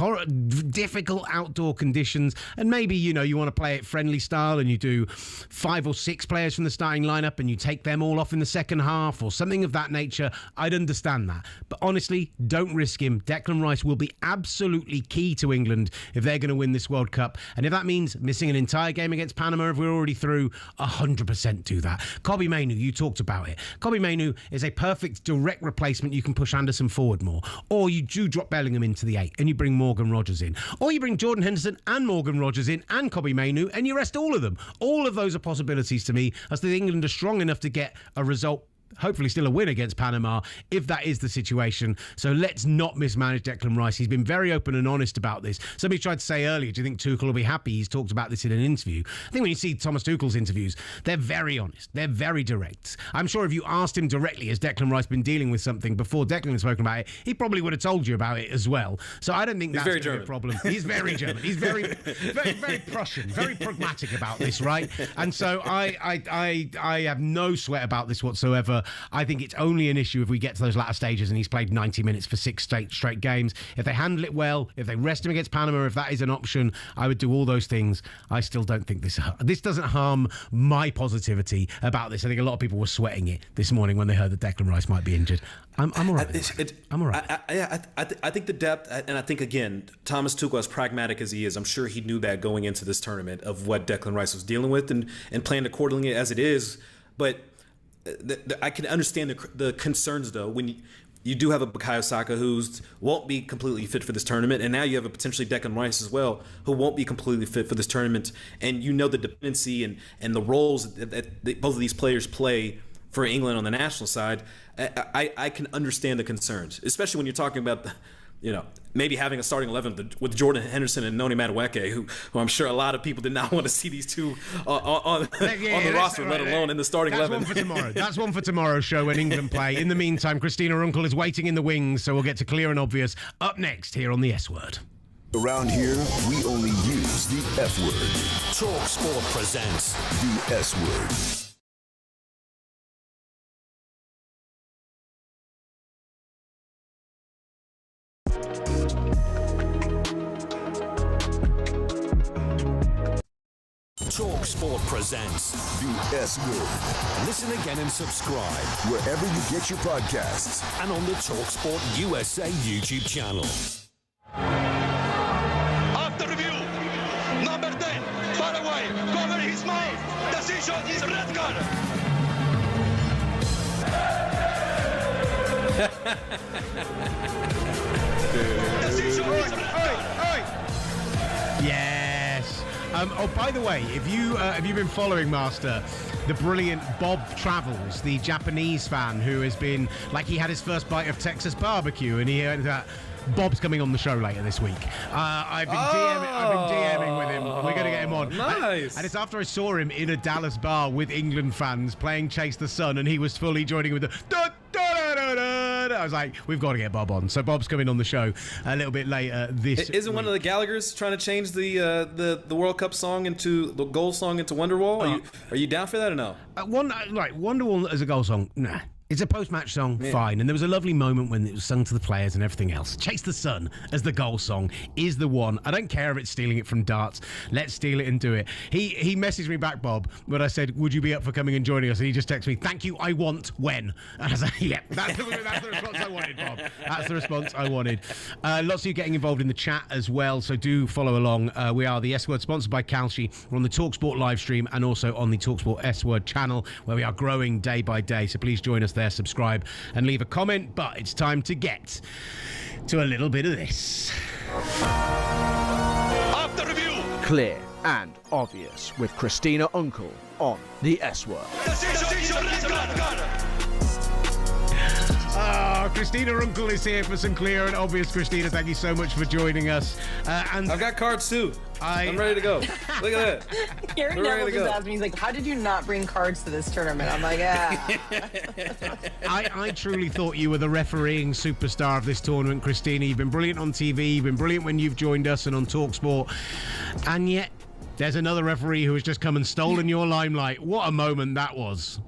difficult outdoor conditions, and maybe, you want to play it friendly style and you do 5 or 6 players from the starting lineup and you take them all off in the second half or something of that nature. I'd understand that. But honestly, don't risk him. Declan Rice will be absolutely key to England if they're going to win this World Cup. And if that means missing an entire game against Panama, if we're already through, 100% do that. Kobbie Mainoo, you talked about it. Kobbie Mainoo is a perfect direct replacement. You can push Anderson forward more. Or you do drop Bellingham into the 8 and you bring Morgan Rogers in. Or you bring Jordan Henderson and Morgan Rogers in and Kobbie Mainoo and you rest all of them. All of those are possibilities to me, as the England are strong enough to get a result, hopefully still a win against Panama, if that is the situation. So let's not mismanage Declan Rice. He's been very open and honest about this. Somebody tried to say earlier, do you think Tuchel will be happy? He's talked about this in an interview. I think when you see Thomas Tuchel's interviews, they're very honest. They're very direct. I'm sure if you asked him directly, has Declan Rice been dealing with something before Declan had spoken about it, he probably would have told you about it as well. So I don't think that's going to be a problem. He's very German. He's very, very, very Prussian, very pragmatic about this, right? And so I have no sweat about this whatsoever. I think it's only an issue if we get to those latter stages and he's played 90 minutes for 6 straight games. If they handle it well, if they rest him against Panama, if that is an option, I would do all those things. I still don't think this doesn't harm my positivity about this. I think a lot of people were sweating it this morning when they heard that Declan Rice might be injured. I'm all right. I'm all right. I think the depth, and I think, again, Thomas Tuchel, as pragmatic as he is, I'm sure he knew that going into this tournament of what Declan Rice was dealing with and planned accordingly as it is. But I can understand the concerns, though, when you do have a Bukayo Saka who won't be completely fit for this tournament, and now you have a potentially Declan Rice as well who won't be completely fit for this tournament, and the dependency and the roles that both of these players play for England on the national side. I can understand the concerns, especially when you're talking about maybe having a starting 11 with Jordan Henderson and Noni Madueke, who I'm sure a lot of people did not want to see these two on the roster, let alone in the starting 11. That's one for tomorrow. That's one for tomorrow's show when England play. In the meantime, Christina Unkel is waiting in the wings, so we'll get to Clear and Obvious up next here on the S Word. Around here, we only use the F word. talkSPORT presents the S Word. talkSPORT presents the S Word. Listen again and subscribe wherever you get your podcasts and on the talkSPORT USA YouTube channel. After review, number 10, far away, cover his mouth. Decision is red card. Decision is red card. Yes. By the way, if you've been following, Master, the brilliant Bob Travels, the Japanese fan who has been, like, he had his first bite of Texas barbecue, and he Bob's coming on the show later this week. I've been DMing with him. We're going to get him on. Nice. And it's after I saw him in a Dallas bar with England fans playing Chase the Sun, and he was fully joining with the I was like, we've got to get Bob on. So Bob's coming on the show a little bit later this Isn't week. one of the Gallaghers trying to change the World Cup song into the goal song into Wonderwall? Are you down for that or no? Wonderwall as a goal song, nah. It's a post-match song, fine. And there was a lovely moment when it was sung to the players and everything else. Chase the Sun as the goal song is the one. I don't care if it's stealing it from darts. Let's steal it and do it. He messaged me back, Bob, when I said, would you be up for coming and joining us? And he just texted me, thank you, I want when. And I was like, yeah, that's the response I wanted, Bob. That's the response I wanted. Lots of you getting involved in the chat as well, so do follow along. We are the S Word, sponsored by Kalshi. We're on the talkSPORT live stream and also on the talkSPORT S Word channel, where we are growing day by day. So please join us there, subscribe and leave a comment. But it's time to get to a little bit of this. After review, Clear and Obvious with Christina Unkel on the S Word. Oh, Christina Unkel is here for some clear and obvious. Christina, thank you so much for joining us. And I've got cards too. I'm ready to go. Look at that. Gary Neville just asked me, he's like, how did you not bring cards to this tournament? I'm like, yeah. I truly thought you were the refereeing superstar of this tournament, Christina. You've been brilliant on TV. You've been brilliant when you've joined us and on talkSPORT. And yet, there's another referee who has just come and stolen your limelight. What a moment that was.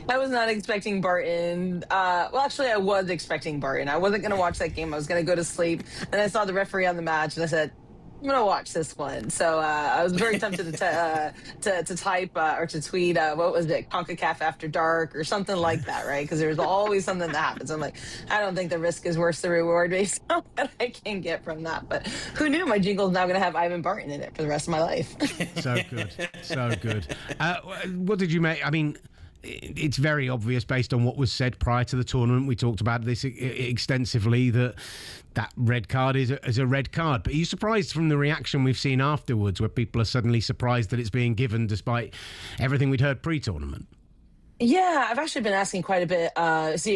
I was not expecting Barton. Well, actually, I was expecting Barton. I wasn't going to watch that game. I was going to go to sleep. Then I saw the referee on the match, and I said, I'm going to watch this one. So I was very tempted to type or to tweet, what was it, CONCACAF After Dark or something like that, right? Because there's always something that happens. I'm like, I don't think the risk is worth the reward based on what I can get from that. But who knew my jingle's now going to have Ivan Barton in it for the rest of my life. So good. So good. What did you make? I mean, it's very obvious based on what was said prior to the tournament. We talked about this extensively, that red card is a red card. But are you surprised from the reaction we've seen afterwards, where people are suddenly surprised that it's being given despite everything we'd heard pre-tournament? Yeah, I've actually been asking quite a bit.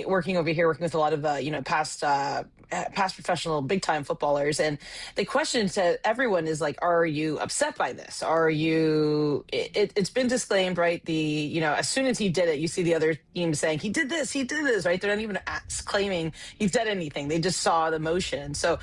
Working with a lot of past professional big time footballers, and the question to everyone is like, are you upset by this? Are you? It's been disclaimed, right? As soon as he did it, you see the other team saying he did this, right? They're not even claiming he said anything. They just saw the motion. So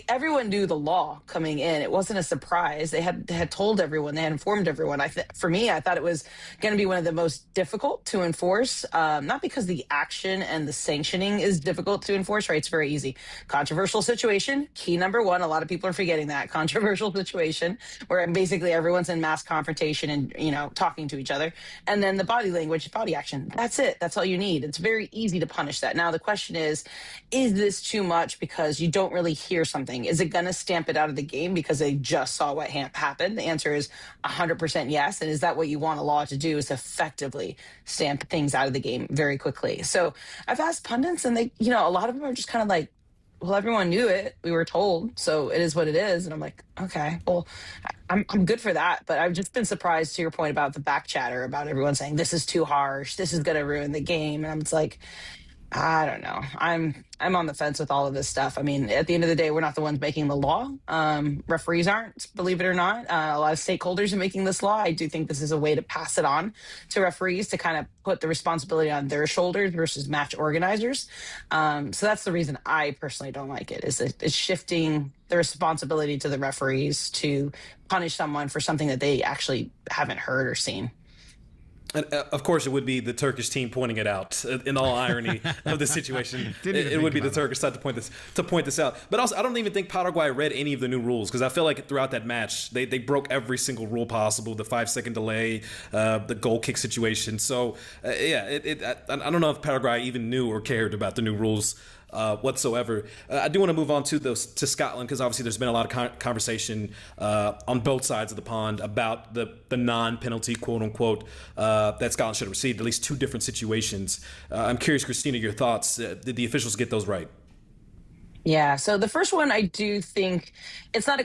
everyone knew the law coming in. It wasn't a surprise. They had told everyone. They had informed everyone. For me, I thought it was going to be one of the most difficult to enforce, not because the action and the sanctioning is difficult to enforce, right? It's very easy. Controversial situation, key number one. A lot of people are forgetting that. Controversial situation where basically everyone's in mass confrontation and, talking to each other. And then the body language, body action. That's it. That's all you need. It's very easy to punish that. Now, the question is this too much because you don't really hear something? Is it going to stamp it out of the game because they just saw what happened? The answer is 100% yes. And is that what you want a law to do, is effectively stamp things out of the game very quickly? So I've asked pundits, and they, a lot of them are just kind of like, well, everyone knew it. We were told, so it is what it is. And I'm like, okay, well, I'm good for that. But I've just been surprised, to your point about the back chatter, about everyone saying this is too harsh, this is going to ruin the game. And I'm just like, I don't know. I'm on the fence with all of this stuff. I mean, at the end of the day, we're not the ones making the law. Referees aren't, believe it or not. A lot of stakeholders are making this law. I do think this is a way to pass it on to referees to kind of put the responsibility on their shoulders versus match organizers. So that's the reason I personally don't like it, is it's shifting the responsibility to the referees to punish someone for something that they actually haven't heard or seen. And of course, it would be the Turkish team pointing it out. In all irony of the situation, it would be the Turkish side to point this out. But also, I don't even think Paraguay read any of the new rules, because I feel like throughout that match, they broke every single rule possible. The 5-second delay, the goal kick situation. So I don't know if Paraguay even knew or cared about the new rules whatsoever. I do want to move on to Scotland, because obviously there's been a lot of conversation on both sides of the pond about the non-penalty, quote unquote, that Scotland should have received, at least two different situations. I'm curious, Christina, your thoughts. Did the officials get those right? Yeah, so the first one, I do think it's not a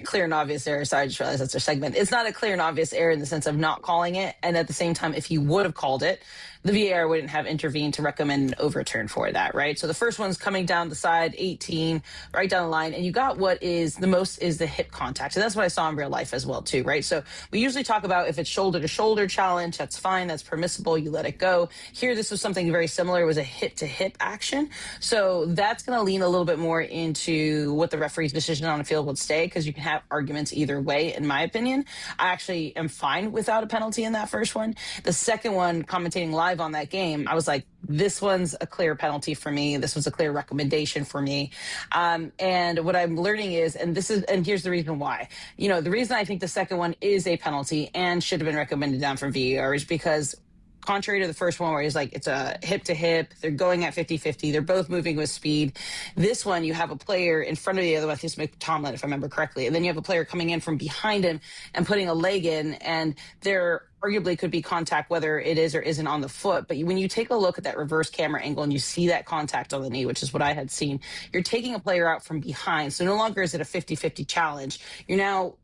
clear and obvious error. Sorry, I just realized that's our segment. It's not a clear and obvious error in the sense of not calling it. And at the same time, if he would have called it, the VAR wouldn't have intervened to recommend an overturn for that, right? So the first one's coming down the side, 18, right down the line. And you got what is the most is the hip contact. And that's what I saw in real life as well, too, right? So we usually talk about if it's shoulder-to-shoulder challenge, that's fine, that's permissible, you let it go. Here, this was something very similar. It was a hip-to-hip action. So that's going to lean a little bit more into what the referee's decision on the field would stay, because you can have arguments either way, in my opinion. I actually am fine without a penalty in that first one. The second one, commentating live on that game, I was like, this one's a clear penalty for me. This was a clear recommendation for me. And what I'm learning is, and here's the reason why. The reason I think the second one is a penalty and should have been recommended down from VAR is because, contrary to the first one where he's like, it's a hip-to-hip, they're going at 50-50, they're both moving with speed. This one, you have a player in front of the other one, I think it's McTomlin, if I remember correctly, and then you have a player coming in from behind him and putting a leg in, and there arguably could be contact, whether it is or isn't on the foot. But when you take a look at that reverse camera angle and you see that contact on the knee, which is what I had seen, you're taking a player out from behind. So no longer is it a 50-50 challenge. You're now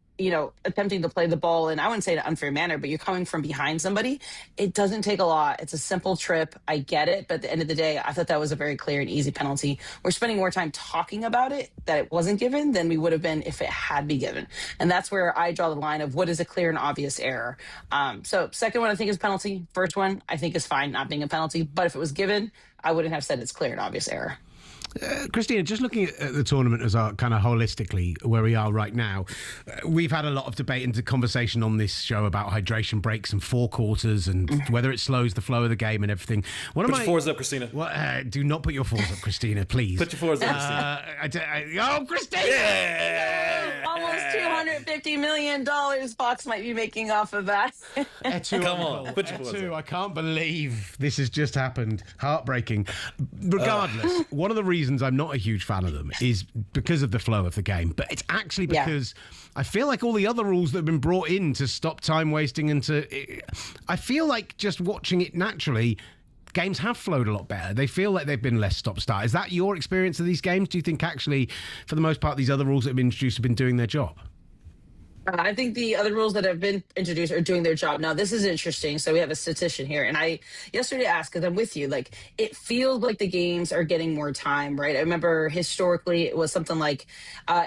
attempting to play the ball in, I wouldn't say in an unfair manner, but you're coming from behind somebody. It doesn't take a lot. It's a simple trip. I get it. But at the end of the day, I thought that was a very clear and easy penalty. We're spending more time talking about it, that it wasn't given, than we would have been if it had been given. And that's where I draw the line of what is a clear and obvious error. So second one, I think is penalty. First one, I think is fine not being a penalty. But if it was given, I wouldn't have said it's clear and obvious error. Christina, just looking at the tournament as our kind of holistically where we are right now, we've had a lot of debate and conversation on this show about hydration breaks and four quarters and whether it slows the flow of the game and everything. Put your fours up, Christina. Do not put your fours up, Christina, please. Put your fours up, Christina. Christina! Yeah! Almost $250 million Fox might be making off of that. Come on, put your fours up. I can't believe this has just happened. Heartbreaking. Regardless, one of the reasons I'm not a huge fan of them is because of the flow of the game, but it's actually because I feel like all the other rules that have been brought in to stop time wasting I feel like just watching it naturally, games have flowed a lot better. They feel like they've been less stop-start. Is that your experience of these games? Do you think actually, for the most part, these other rules that have been introduced have been doing their job? I think the other rules that have been introduced are doing their job. Now, this is interesting. So we have a statistician here. And I yesterday asked, because I'm with you, like, it feels like the games are getting more time, right? I remember historically it was something like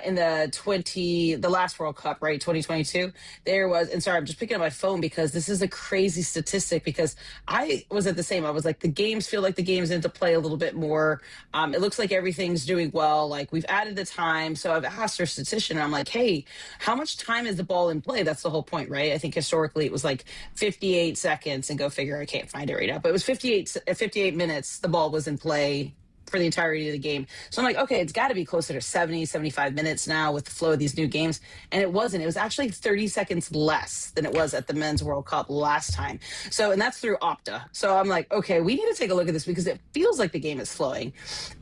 in the last World Cup, right, 2022, there was, and sorry, I'm just picking up my phone because this is a crazy statistic because I was at the same, I was like, the games feel like the games into play a little bit more. It looks like everything's doing well. Like, we've added the time. So I've asked our statistician, I'm like, hey, how much time is the ball in play? That's the whole point, right? I think historically it was like 58 seconds, and go figure, I can't find it right now, but it was 58 minutes the ball was in play for the entirety of the game. So I'm like, okay, it's got to be closer to 70, 75 minutes now with the flow of these new games. And it wasn't. It was actually 30 seconds less than it was at the Men's World Cup last time. So, and that's through Opta. So I'm like, okay, we need to take a look at this because it feels like the game is flowing.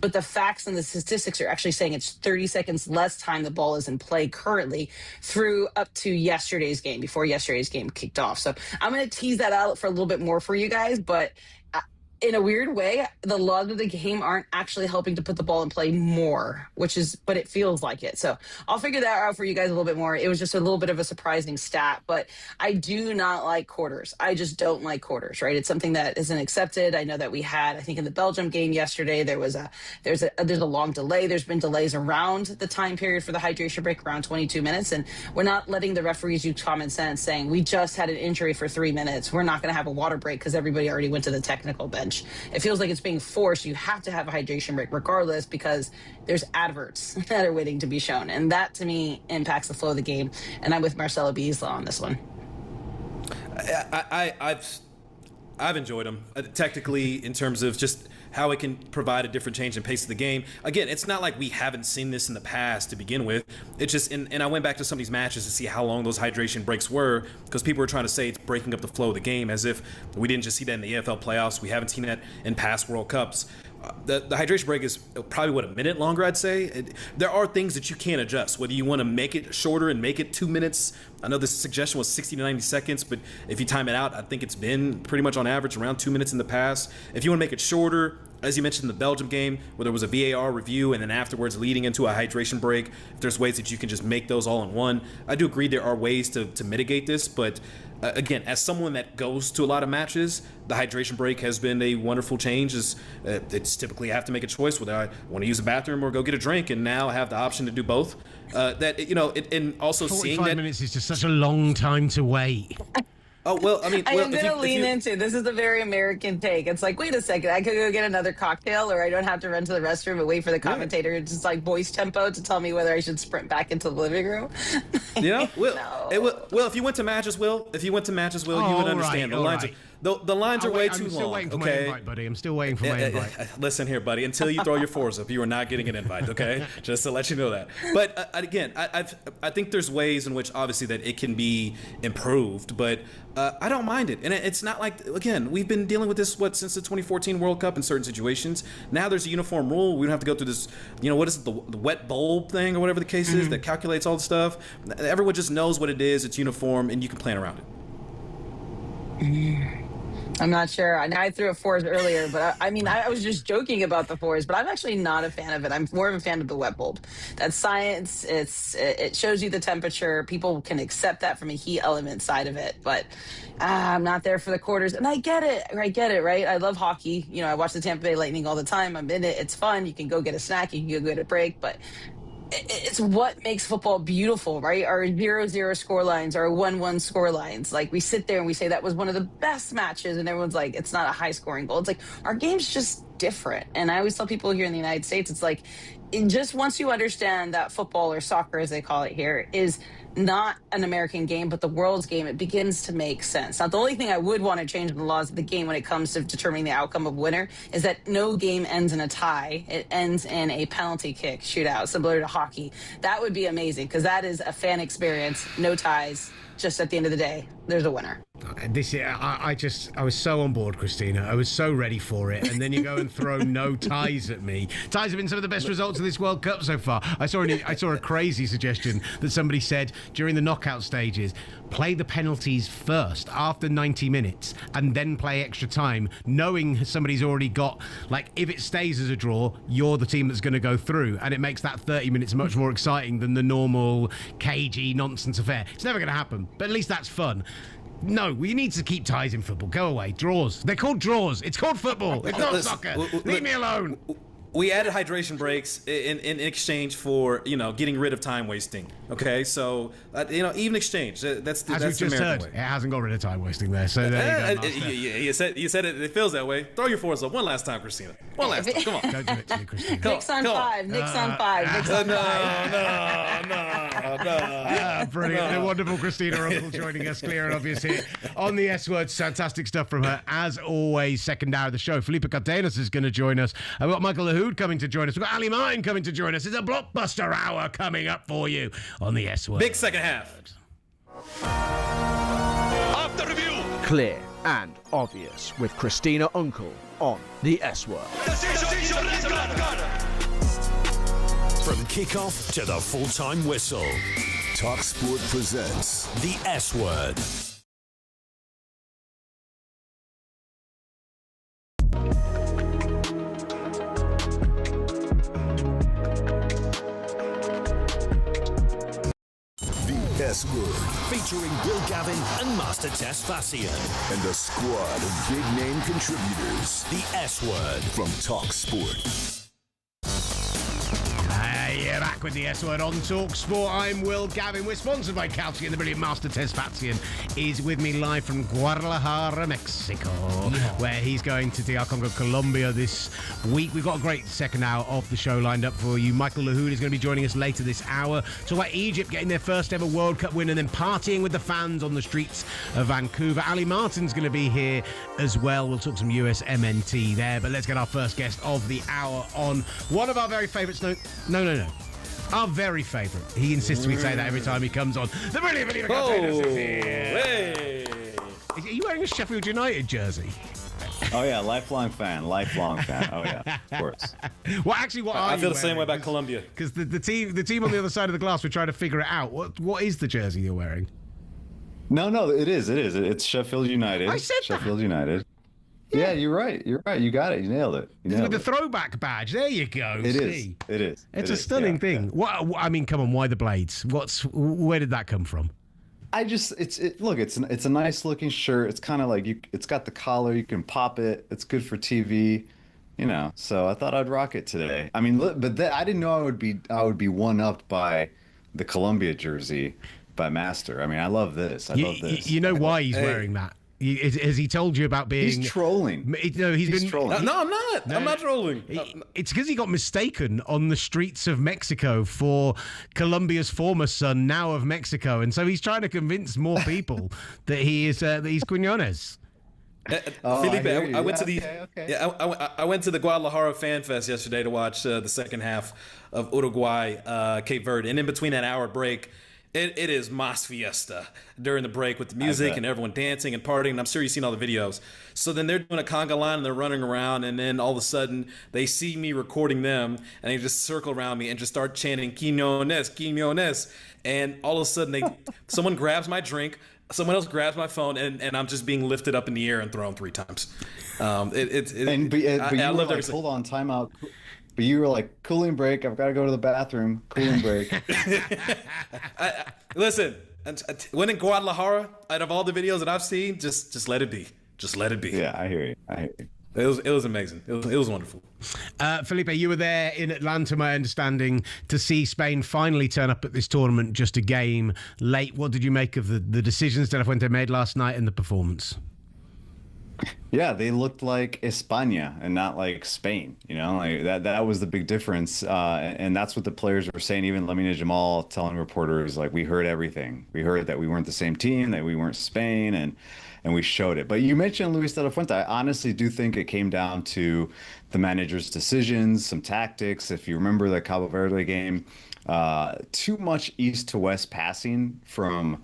But the facts and the statistics are actually saying it's 30 seconds less time the ball is in play currently through up to yesterday's game, before yesterday's game kicked off. So I'm going to tease that out for a little bit more for you guys, but in a weird way, the logs of the game aren't actually helping to put the ball in play more, but it feels like it. So I'll figure that out for you guys a little bit more. It was just a little bit of a surprising stat, but I do not like quarters. I just don't like quarters, right? It's something that isn't accepted. I know that we had, I think in the Belgium game yesterday, there's a long delay. There's been delays around the time period for the hydration break, around 22 minutes. And we're not letting the referees use common sense saying, we just had an injury for 3 minutes. We're not going to have a water break because everybody already went to the technical bench. It feels like it's being forced. You have to have a hydration break regardless because there's adverts that are waiting to be shown. And that, to me, impacts the flow of the game. And I'm with Marcelo Biesla on this one. I've enjoyed them technically in terms of just how it can provide a different change in pace of the game. Again, it's not like we haven't seen this in the past to begin with. It's just, and I went back to some of these matches to see how long those hydration breaks were, because people were trying to say it's breaking up the flow of the game, as if we didn't just see that in the AFL playoffs. We haven't seen that in past World Cups. The hydration break is probably, a minute longer, I'd say. There are things that you can't adjust, whether you want to make it shorter and make it 2 minutes. I know the suggestion was 60 to 90 seconds, but if you time it out, I think it's been pretty much on average around 2 minutes in the past. If you want to make it shorter, as you mentioned in the Belgium game, where there was a VAR review and then afterwards leading into a hydration break, if there's ways that you can just make those all in one. I do agree there are ways to mitigate this, but again, as someone that goes to a lot of matches, the hydration break has been a wonderful change. It's typically I have to make a choice whether I want to use a bathroom or go get a drink, and now I have the option to do both. And also seeing that 45 minutes is just such a long time to wait. Oh, well, I mean... I am going to lean into, this is a very American take. It's like, wait a second, I could go get another cocktail, or I don't have to run to the restroom and wait for the commentator to just like voice tempo to tell me whether I should sprint back into the living room. Yeah, well, if you went to matches, Will, you would understand. The lines are way too long. I'm still waiting for my invite, buddy. I'm still waiting for my invite. Listen here, buddy. Until you throw your fours up, you are not getting an invite, okay? Just to let you know that. But again, I think there's ways in which obviously that it can be improved, but I don't mind it. And it's not like, again, we've been dealing with this, since the 2014 World Cup in certain situations. Now there's a uniform rule. We don't have to go through this, what is it, the wet bulb thing or whatever the case is that calculates all the stuff. Everyone just knows what it is. It's uniform, and you can plan around it. I'm not sure. I threw a fours earlier, but I was just joking about the fours, but I'm actually not a fan of it. I'm more of a fan of the wet bulb. That's science. It shows you the temperature. People can accept that from a heat element side of it, but I'm not there for the quarters. And I get it, right? I love hockey. I watch the Tampa Bay Lightning all the time. I'm in it. It's fun. You can go get a snack. You can go get a break, but it's what makes football beautiful, right? Our 0-0 score lines, our 1-1 score lines. Like, we sit there and we say that was one of the best matches, and everyone's like, it's not a high scoring goal. It's like, our game's just different. And I always tell people here in the United States, it's like, just once you understand that football, or soccer as they call it here, is not an American game, but the world's game, it begins to make sense. Now, the only thing I would want to change in the laws of the game when it comes to determining the outcome of winner is that no game ends in a tie. It ends in a penalty kick shootout, similar to hockey. That would be amazing, because that is a fan experience. No ties. Just at the end of the day, there's a winner. This year, I was so on board, Christina. I was so ready for it, and then you go and throw no ties at me. Ties have been some of the best results of this World Cup so far. I saw a crazy suggestion that somebody said during the knockout stages, play the penalties first after 90 minutes, and then play extra time, knowing somebody's already got, like, if it stays as a draw, you're the team that's going to go through, and it makes that 30 minutes much more exciting than the normal cagey nonsense affair. It's never going to happen, but at least that's fun. No, we need to keep ties in football. Go away. Draws. They're called draws. It's called football. It's not soccer. Leave me alone. We added hydration breaks in exchange for, getting rid of time wasting. Okay, so even exchange. That's the American way. It hasn't got rid of time wasting there. So there you go. You said it feels that way. Throw your fours up one last time, Christina. One last time. Come on. Don't do it to me, Christina. Knicks on five. Knicks on five. No. Brilliant. The wonderful Christina Unkel joining us, clear and obvious here on the S Word. Fantastic stuff from her. As always, second hour of the show, Felipe Cardenas is going to join us. I've got Michael Lahoud coming to join us. We've got Aly Martin coming to join us. It's a blockbuster hour coming up for you on the S Word. Big second half. After review. Clear and obvious with Christina Unkel on the S Word. From kickoff to the full-time whistle, talkSPORT presents the S Word. S Word, featuring Will Gavin and Master Tess Fassian. And a squad of big-name contributors. The S Word from talkSPORT. Yeah, back with the S Word on talkSPORT. I'm Will Gavin. We're sponsored by Calci, and the brilliant Master Tess Fassian is with me live from Guadalajara, Mexico, where he's going to DR Congo, Colombia this week. We've got a great second hour of the show lined up for you. Michael Lahoud is going to be joining us later this hour. Talk about Egypt getting their first ever World Cup win and then partying with the fans on the streets of Vancouver. Aly Martin's going to be here as well. We'll talk some USMNT there, but let's get our first guest of the hour on. One of our very favourites. No. Our very favourite. He insists we say that every time he comes on. The brilliant Felipe Cardenas is here. Hey. Are you wearing a Sheffield United jersey? Oh yeah, lifelong fan. Oh yeah, of course. Well, actually, I feel the same way about Colombia. Because the team on the other side of the glass, we're trying to figure it out. What is the jersey you're wearing? No, it is. It's Sheffield United. I said Sheffield United. Yeah, you're right. You got it. You nailed it. With the throwback badge. There you go. It is. It's a stunning thing. What? I mean, come on. Why the blades? Where did that come from? It's a nice looking shirt. It's kind of like it's got the collar. You can pop it. It's good for TV. So I thought I'd rock it today. I mean, but I didn't know I would be one-upped by the Columbia jersey by Master. I mean, I love this. I love this. You know why he's wearing that? Has he told you about being... He's trolling. No, he's been trolling. No, I'm not. No, I'm not trolling. It's because he got mistaken on the streets of Mexico for Colombia's former son, now of Mexico. And so he's trying to convince more people that he's Quiñones. Felipe, I went to I went to the Guadalajara Fan Fest yesterday to watch the second half of Uruguay, Cape Verde. And in between that hour break, it is mas fiesta during the break with the music and everyone dancing and partying. And I'm sure you've seen all the videos. So then they're doing a conga line and they're running around. And then all of a sudden they see me recording them and they just circle around me and just start chanting Quiñones, Quiñones. And all of a sudden someone grabs my drink, someone else grabs my phone and I'm just being lifted up in the air and thrown 3 times. But you were like, hold on, timeout. But you were like, cooling break. I've got to go to the bathroom. Cooling break. Listen, when in Guadalajara, out of all the videos that I've seen, just let it be. Just let it be. Yeah, I hear you. It was amazing. It was wonderful. Felipe, you were there in Atlanta, my understanding, to see Spain finally turn up at this tournament just a game late. What did you make of the decisions De La Fuente made last night and the performance? Yeah, they looked like España and not like Spain. You know, like that was the big difference. And that's what the players were saying. Even Lamine Jamal telling reporters, like, we heard everything. We heard that we weren't the same team, that we weren't Spain, and we showed it. But you mentioned Luis de la Fuente. I honestly do think it came down to the manager's decisions, some tactics. If you remember the Cabo Verde game, too much east to west passing from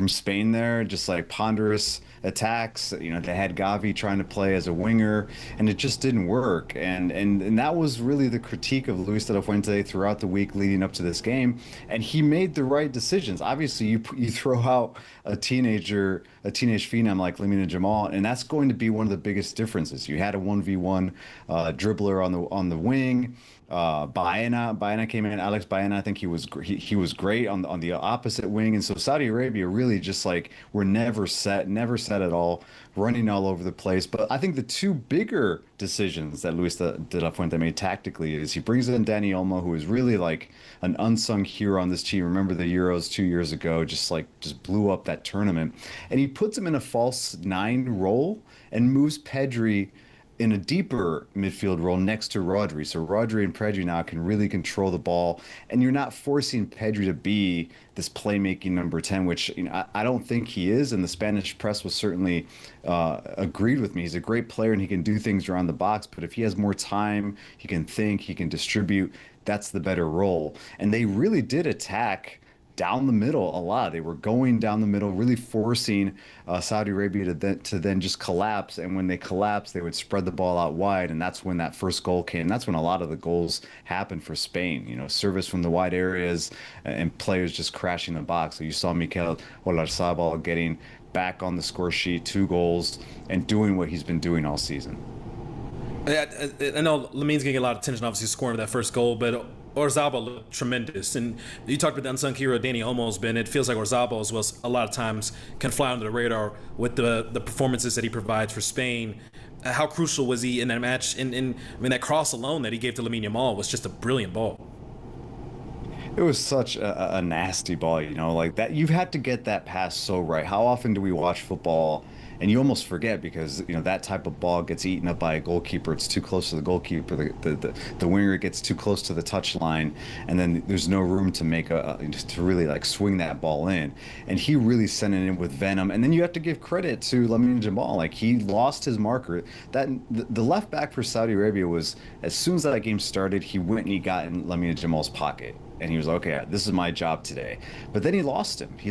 Spain there, just like ponderous attacks. You know, they had Gavi trying to play as a winger, and it just didn't work. And that was really the critique of Luis de la Fuente throughout the week leading up to this game. And he made the right decisions. Obviously, you throw out a teenage phenom like Lamine Jamal, and that's going to be one of the biggest differences. You had a 1v1 dribbler on the wing. Baena came in. Alex Baena, I think he was great on the opposite wing. And so Saudi Arabia really just like were never set at all, running all over the place. But I think the two bigger decisions that Luis de la Fuente made tactically is he brings in Dani Olmo, who is really like an unsung hero on this team. Remember the Euros 2 years ago, just blew up that tournament, and he puts him in a false 9 role and moves Pedri in a deeper midfield role next to Rodri. So Rodri and Pedri now can really control the ball, and you're not forcing Pedri to be this playmaking number 10, which I don't think he is, and the Spanish press was certainly agreed with me. He's a great player and he can do things around the box, but if he has more time, he can think, he can distribute, that's the better role. And they really did attack down the middle a lot. They were going down the middle, really forcing Saudi Arabia to then just collapse. And when they collapsed, they would spread the ball out wide, and that's when that first goal came. That's when a lot of the goals happened for Spain. You know, service from the wide areas and players just crashing the box. So you saw Mikel Oyarzabal getting back on the score sheet, 2 goals, and doing what he's been doing all season. I know Lamine's getting a lot of attention, obviously scoring that first goal, but Oyarzabal looked tremendous. And you talked about the unsung hero Dani Olmo's been. It feels like Oyarzabal as well a lot of times can fly under the radar with the performances that he provides for Spain. How crucial was he in that match? I mean, that cross alone that he gave to Lamine Yamal was just a brilliant ball. It was such a nasty ball, you know, like that. You've had to get that pass so right. How often do we watch football and you almost forget because, you know, that type of ball gets eaten up by a goalkeeper. It's too close to the goalkeeper. The winger gets too close to the touch line, and then there's no room to make to really like swing that ball in. And he really sent it in with venom. And then you have to give credit to Lamine Jamal. Like, he lost his marker. The left back for Saudi Arabia was, as soon as that game started, he went and he got in Lamine Jamal's pocket. And he was like, okay, this is my job today. But then he lost him. He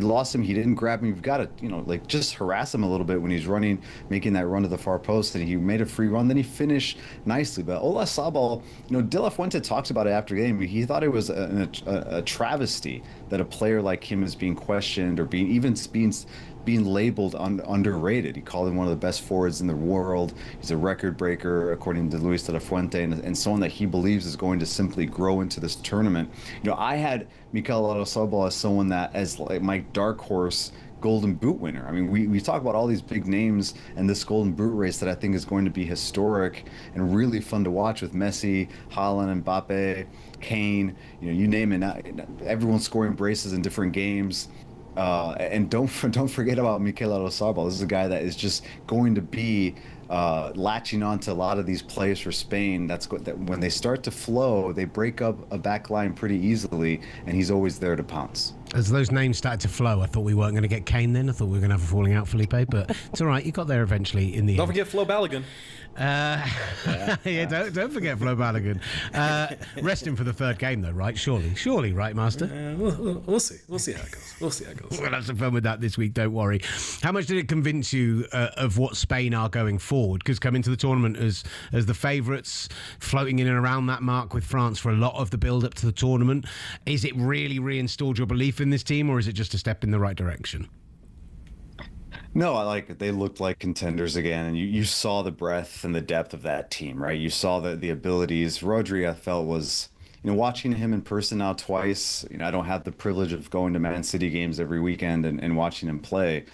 didn't grab him. You've got to, you know, like just harass him a little bit when he's running, making that run to the far post. And he made a free run. Then he finished nicely. But Oyarzabal, you know, De La Fuente talks about it after the game. He thought it was a travesty that a player like him is being questioned or being labeled underrated. He called him one of the best forwards in the world. He's a record breaker, according to Luis de la Fuente, and someone that he believes is going to simply grow into this tournament. You know, I had Mikel Oyarzabal as someone that, as like my dark horse Golden Boot winner. I mean, we talk about all these big names and this Golden Boot race that I think is going to be historic and really fun to watch with Messi, Haaland, Mbappe, Kane, you know, you name it. Everyone's scoring braces in different games. And don't forget about Mikel Oyarzabal. This is a guy that is just going to be latching on to a lot of these players for Spain. That when they start to flow, they break up a back line pretty easily, and he's always there to pounce. As those names started to flow, I thought we weren't going to get Kane then. I thought we were going to have a falling out, Felipe, but it's all right. You got there eventually in the end. Don't forget Flo Balogun. Yeah, don't forget Flo Balogun. Resting for the third game, though, right? Surely, right, Master? We'll see. We'll see how it goes. We'll have some fun with that this week. Don't worry. How much did it convince you of what Spain are going forward? Because coming to the tournament as the favourites, floating in and around that mark with France for a lot of the build-up to the tournament, is it really reinstalled your belief in this team, or is it just a step in the right direction? No, I like they looked like contenders again, and you saw the breadth and the depth of that team, right? You saw the abilities. Rodri, I felt, was, watching him in person now twice. I don't have the privilege of going to Man City games every weekend and watching him play,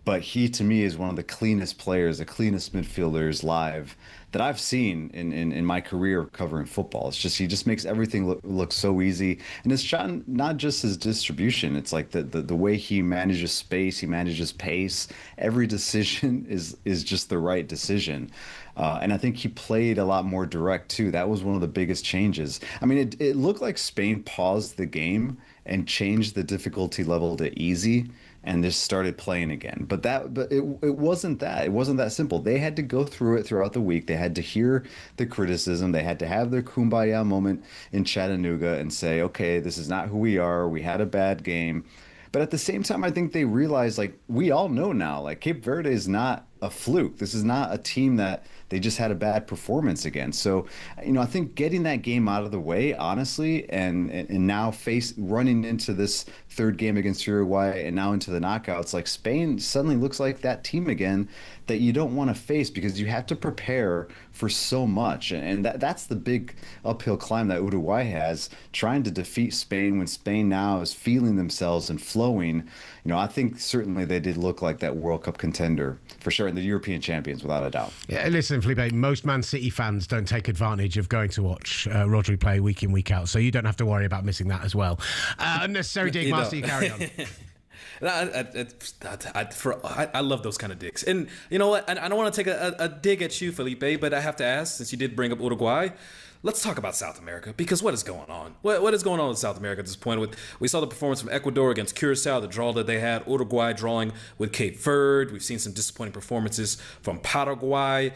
but he to me is one of the cleanest players, the cleanest midfielders live that I've seen in my career covering football. It's just he just makes everything look so easy, and it's not just his distribution. It's like the way he manages space, he manages pace. Every decision is just the right decision. And I think he played a lot more direct too. That was one of the biggest changes. I mean, it looked like Spain paused the game and changed the difficulty level to easy and just started playing again. But it wasn't that. It wasn't that simple. They had to go through it throughout the week. They had to hear the criticism. They had to have their kumbaya moment in Chattanooga and say, okay, this is not who we are. We had a bad game. But at the same time, I think they realize, like, we all know now, like, Cape Verde is not a fluke. This is not a team that they just had a bad performance against. So, I think getting that game out of the way, honestly, and now running into this third game against Uruguay and now into the knockouts, like, Spain suddenly looks like that team again that you don't want to face because you have to prepare for so much. And that's the big uphill climb that Uruguay has, trying to defeat Spain when Spain now is feeling themselves and flowing. I think certainly they did look like that World Cup contender for sure, and the European champions without a doubt. Yeah, listen, Felipe, most Man City fans don't take advantage of going to watch Rodri play week in, week out, so you don't have to worry about missing that as well. Unnecessary dig, Master, you carry on. I love those kind of digs. And you know what? I don't want to take a dig at you, Felipe, but I have to ask, since you did bring up Uruguay, let's talk about South America, because what is going on? What is going on with South America at this point? We saw the performance from Ecuador against Curacao, the draw that they had, Uruguay drawing with Cape Verde. We've seen some disappointing performances from Paraguay.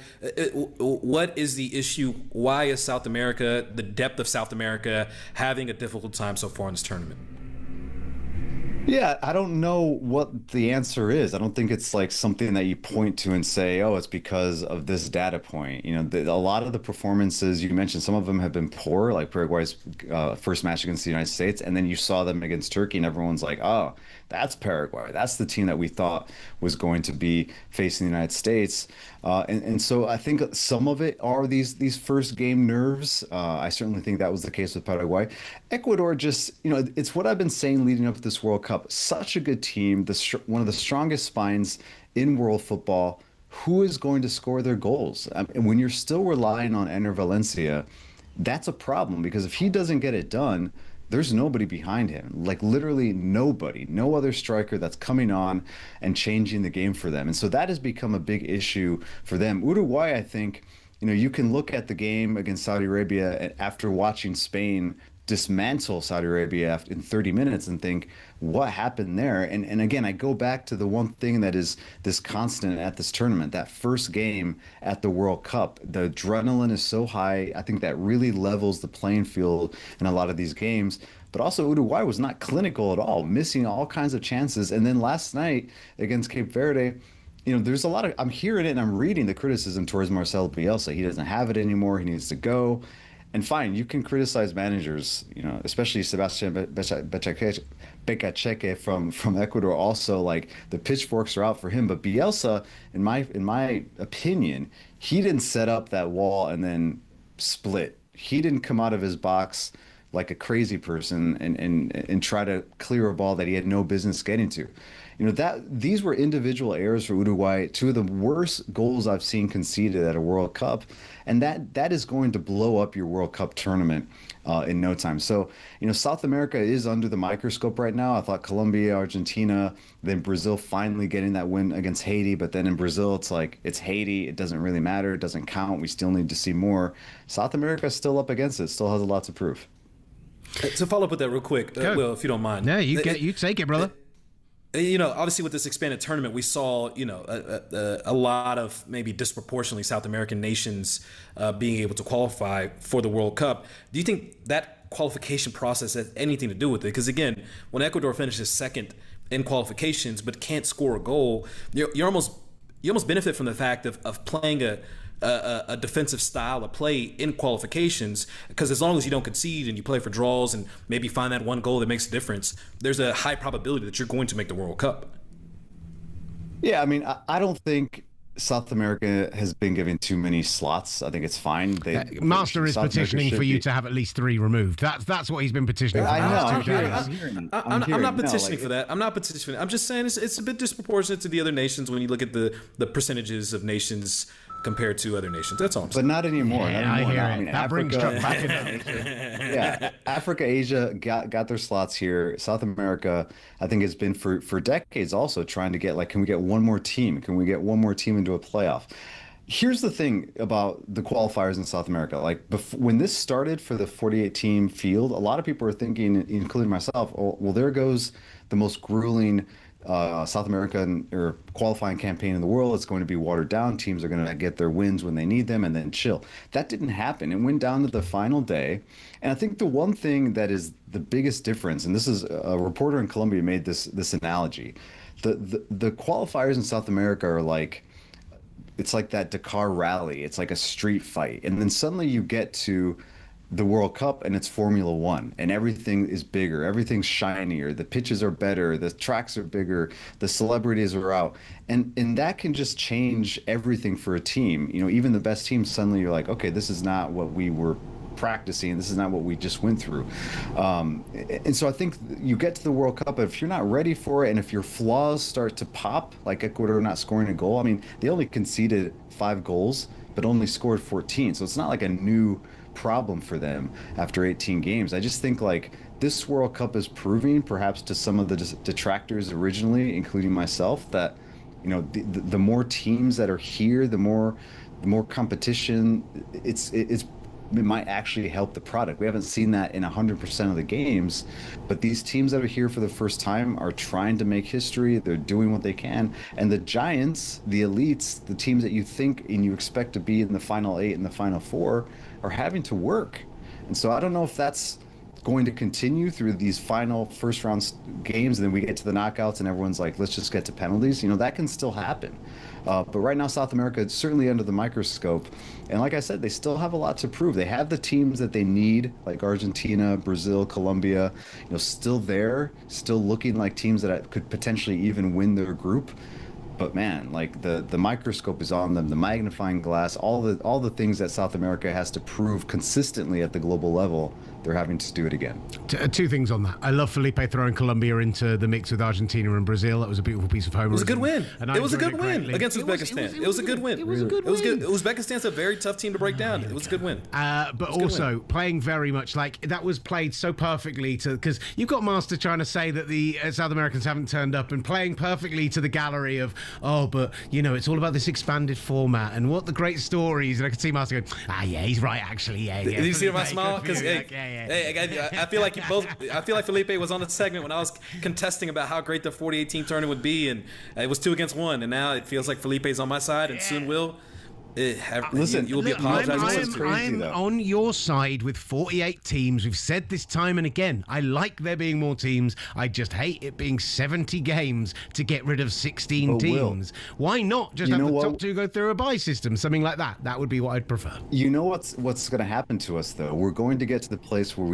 What is the issue? Why is South America, the depth of South America, having a difficult time so far in this tournament? Yeah, I don't know what the answer is. I don't think it's like something that you point to and say, oh, it's because of this data point. A lot of the performances you mentioned, some of them have been poor, like Paraguay's first match against the United States, and then you saw them against Turkey, and everyone's like, oh, that's Paraguay. That's the team that we thought was going to be facing the United States. And so I think some of it are these first game nerves. I certainly think that was the case with Paraguay. Ecuador just, it's what I've been saying leading up to this World Cup. Such a good team, one of the strongest spines in world football. Who is going to score their goals? And when you're still relying on Ener Valencia, that's a problem, because if he doesn't get it done, there's nobody behind him, like literally nobody, no other striker that's coming on and changing the game for them. And so that has become a big issue for them. Uruguay, I think, you can look at the game against Saudi Arabia after watching Spain dismantle Saudi Arabia in 30 minutes and think, what happened there? And again, I go back to the one thing that is this constant at this tournament, that first game at the World Cup. The adrenaline is so high. I think that really levels the playing field in a lot of these games. But also Uruguay was not clinical at all, missing all kinds of chances. And then last night against Cape Verde, there's a lot of, I'm hearing it and I'm reading the criticism towards Marcelo Bielsa. He doesn't have it anymore. He needs to go. And fine, you can criticize managers, especially Sebastian Becacheke from Ecuador. Also, like, the pitchforks are out for him. But Bielsa, in my opinion, he didn't set up that wall and then split. He didn't come out of his box like a crazy person and try to clear a ball that he had no business getting to. These were individual errors for Uruguay, two of the worst goals I've seen conceded at a World Cup, and that is going to blow up your World Cup tournament in no time. So, South America is under the microscope right now. I thought Colombia, Argentina, then Brazil finally getting that win against Haiti, but then in Brazil, it's like, it's Haiti, it doesn't really matter, it doesn't count, we still need to see more. South America is still up against it, still has a lot to prove. To follow up with that real quick, Will, if you don't mind. No, you take it, brother. Obviously with this expanded tournament, we saw, a lot of maybe disproportionately South American nations being able to qualify for the World Cup. Do you think that qualification process has anything to do with it? Because again, when Ecuador finishes second in qualifications but can't score a goal, you almost benefit from the fact of playing a defensive style of play in qualifications, because as long as you don't concede and you play for draws and maybe find that one goal that makes a difference, there's a high probability that you're going to make the World Cup. Yeah, I mean, I don't think South America has been given too many slots. I think it's fine. Master is South America petitioning for you to have at least 3 removed. That's what he's been petitioning for. I know. I'm not petitioning for that. I'm not petitioning. I'm just saying it's a bit disproportionate to the other nations when you look at the percentages of nations compared to other nations. That's all I'm saying. But not anymore. Yeah, not anymore. I hear I it. mean, That Africa, brings Trump back in. Yeah, Africa, Asia got their slots here. South America, I think, has been for decades also trying to get, like, can we get one more team? Can we get one more team into a playoff? Here's the thing about the qualifiers in South America. Like, when this started for the 48-team field, a lot of people are thinking, including myself, oh, well, there goes the most grueling South American or qualifying campaign in the world. It's going to be watered down. Teams are going to get their wins when they need them and then chill. That didn't happen. It went down to the final day. And I think the one thing that is the biggest difference, and this is a reporter in Colombia made this analogy, the qualifiers in South America are like, it's like that Dakar rally. It's like a street fight. And then suddenly you get to the World Cup and it's Formula One and everything is bigger, everything's shinier, the pitches are better, the tracks are bigger, the celebrities are out. And that can just change everything for a team. You know, even the best teams, suddenly you're like, okay, this is not what we were practicing. This is not what we just went through. And so I think you get to the World Cup, but if you're not ready for it and if your flaws start to pop, like Ecuador not scoring a goal, I mean, they only conceded 5 goals, but only scored 14. So it's not like a new problem for them after 18 games. I just think, like, this World Cup is proving, perhaps to some of the detractors originally, including myself, that, you know, the more teams that are here, the more competition, it might actually help the product. We haven't seen that in 100% of the games, but these teams that are here for the first time are trying to make history. They're doing what they can. And the giants, the elites, the teams that you think and you expect to be in the final 8 and the final 4 are having to work. And so I don't know if that's going to continue through these final first round games, and then we get to the knockouts and everyone's like, let's just get to penalties. You know, that can still happen. But right now, South America is certainly under the microscope. And like I said, they still have a lot to prove. They have the teams that they need, like Argentina, Brazil, Colombia, you know, still there, still looking like teams that could potentially even win their group. But man, like the microscope is on them, the magnifying glass, all the things that South America has to prove consistently at the global level, they're having to do it again. 2 things on that. I love Felipe throwing Colombia into the mix with Argentina and Brazil. That was a beautiful piece of homework. It was a good win. And it was a good win against Uzbekistan. It was a good win. It was a good win. Uzbekistan's a very tough team to break down. It was a good win. But also playing very much like that was played so perfectly because you've got Master trying to say that the South Americans haven't turned up and playing perfectly to the gallery of, oh, but you know, it's all about this expanded format and what the great stories. And I could see Master going, yeah, he's right, actually. Yeah. Did you see my smile? Because I feel like Felipe was on the segment when I was contesting about how great the 48-team tournament would be, and it was 2 against 1, and now it feels like Felipe's on my side, and soon will. Listen, you will be apologizing. I'm on your side with 48 teams. We've said this time and again. I like there being more teams. I just hate it being 70 games to get rid of 16 teams. Why not just have the top 2 go through a bye system, something like that? That would be what I'd prefer. You know what's going to happen to us, though? We're going to get to the place where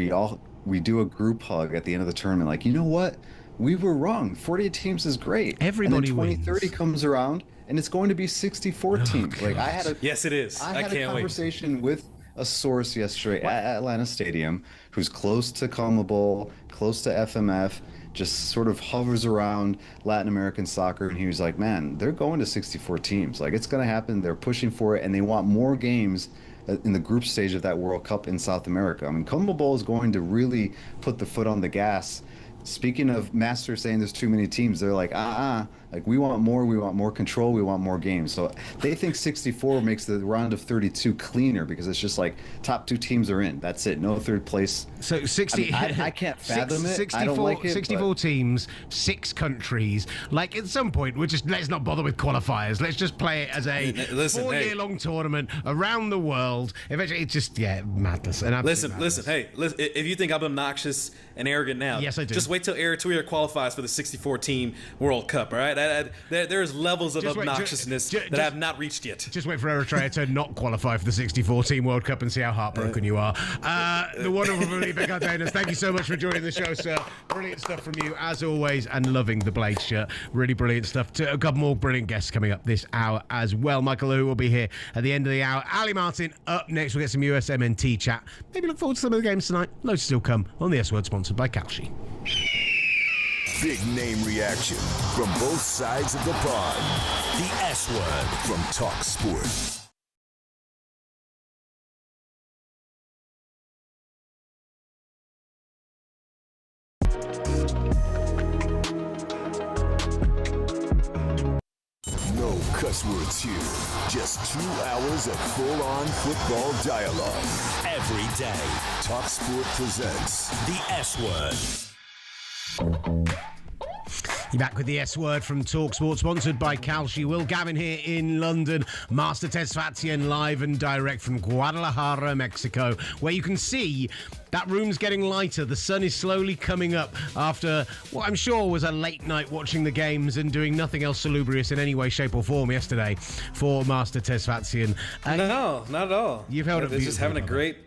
we do a group hug at the end of the tournament. Like, you know what? We were wrong. 48 teams is great. Everybody and then 2030 comes around, and it's going to be 64 teams. Like, I had yes, it is. I had a conversation with a source yesterday at Atlanta Stadium who's close to CONMEBOL, close to FMF, just sort of hovers around Latin American soccer, and he was like, man, they're going to 64 teams. Like, it's going to happen. They're pushing for it, and they want more games in the group stage of that World Cup in South America. I mean, CONMEBOL is going to really put the foot on the gas. Speaking of Masters saying there's too many teams, they're like, like we want more control, we want more games. So they think 64 makes the round of 32 cleaner because it's just like top 2 teams are in. That's it. No third place. So 60. I can't fathom it. 64, I don't like it. 64 teams, 6 countries. Like at some point, let's not bother with qualifiers. Let's just play it as a 4-year-long tournament around the world. Eventually, it's just madness. And listen. Hey, if you think I'm obnoxious and arrogant now, yes, I do. Just wait till Eritrea qualifies for the 64-team World Cup. All right, There's levels of obnoxiousness that I have not reached yet. Just wait for Eritrea to not qualify for the 64-team World Cup and see how heartbroken you are. The wonderful Felipe Cardenas, thank you so much for joining the show, sir. Brilliant stuff from you, as always, and loving the Blade shirt. Really brilliant stuff. A couple more brilliant guests coming up this hour as well. Michael Lahoud will be here at the end of the hour. Aly Martin up next. We'll get some USMNT chat. Maybe look forward to some of the games tonight. Loads still come on the S-Word, sponsored by Kalshi. Big name reaction from both sides of the pond. The S-Word from talkSPORT. No cuss words here. Just 2 hours of full-on football dialogue. Every day, talkSPORT presents The S-Word. You're back with the S-Word from talkSPORT, sponsored by Kalshi. Will Gavin here in London. Master Tesfatien live and direct from Guadalajara, Mexico, where you can see that room's getting lighter. The sun is slowly coming up after what I'm sure was a late night watching the games and doing nothing else salubrious in any way, shape or form yesterday for Master Tesfatien. No, not at all. You've held it. It's just having a great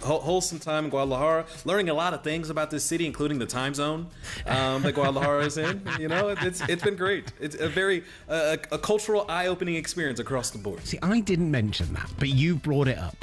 wholesome time in Guadalajara, learning a lot of things about this city, including the time zone that Guadalajara is in. You know, it's been great. It's a very a cultural eye-opening experience across the board. See, I didn't mention that, but you brought it up.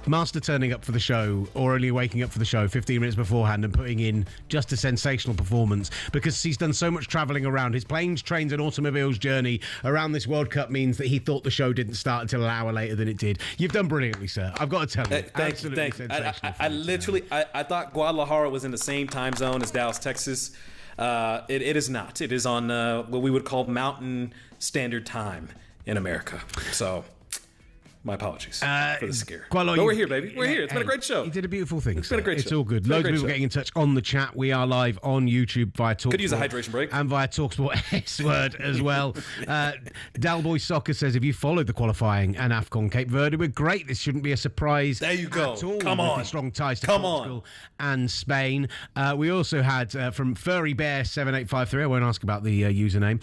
Master turning up for the show, or only waking up for the show 15 minutes beforehand and putting in just a sensational performance, because he's done so much travelling around. His planes, trains and automobiles journey around this World Cup means that he thought the show didn't start until an hour later than it did. You've done brilliantly, sir. I've got to tell you. Thank you. I thought Guadalajara was in the same time zone as Dallas, Texas. It is not. It is on what we would call Mountain Standard Time in America. So my apologies for the scare. But we're here, baby. We're here. It's been a great show. You did a beautiful thing. It's been a great show. It's all good. Loads of people getting in touch on the chat. We are live on YouTube via talkSPORT. Could use a hydration break. And via talkSPORT S-Word as well. Dalboy Soccer says, if you followed the qualifying and AFCON, Cape Verde were great. This shouldn't be a surprise. There you go. At all. Come on. Strong ties to Portugal and Spain. We also had from Furry Bear 7853. I won't ask about the username.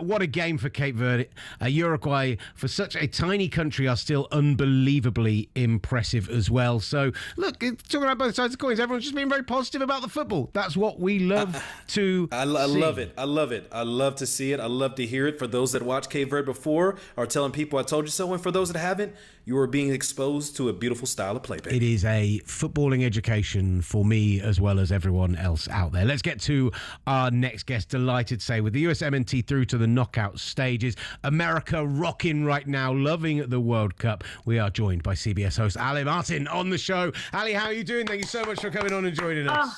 What a game for Cape Verde. Uruguay, for such a tiny country, are still unbelievably impressive as well. So, look, talking about both sides of the coins, everyone's just being very positive about the football. That's what we love to see. I love it. I love it. I love to see it. I love to hear it. For those that watched Cape Verde before are telling people I told you so, and for those that haven't, you are being exposed to a beautiful style of play, baby. It is a footballing education for me as well as everyone else out there. Let's get to our next guest. Delighted to say, with the USMNT through to the knockout stages, America rocking right now, loving the World Cup. We are joined by CBS host Aly Martin on the show. Aly, how are you doing? Thank you so much for coming on and joining us.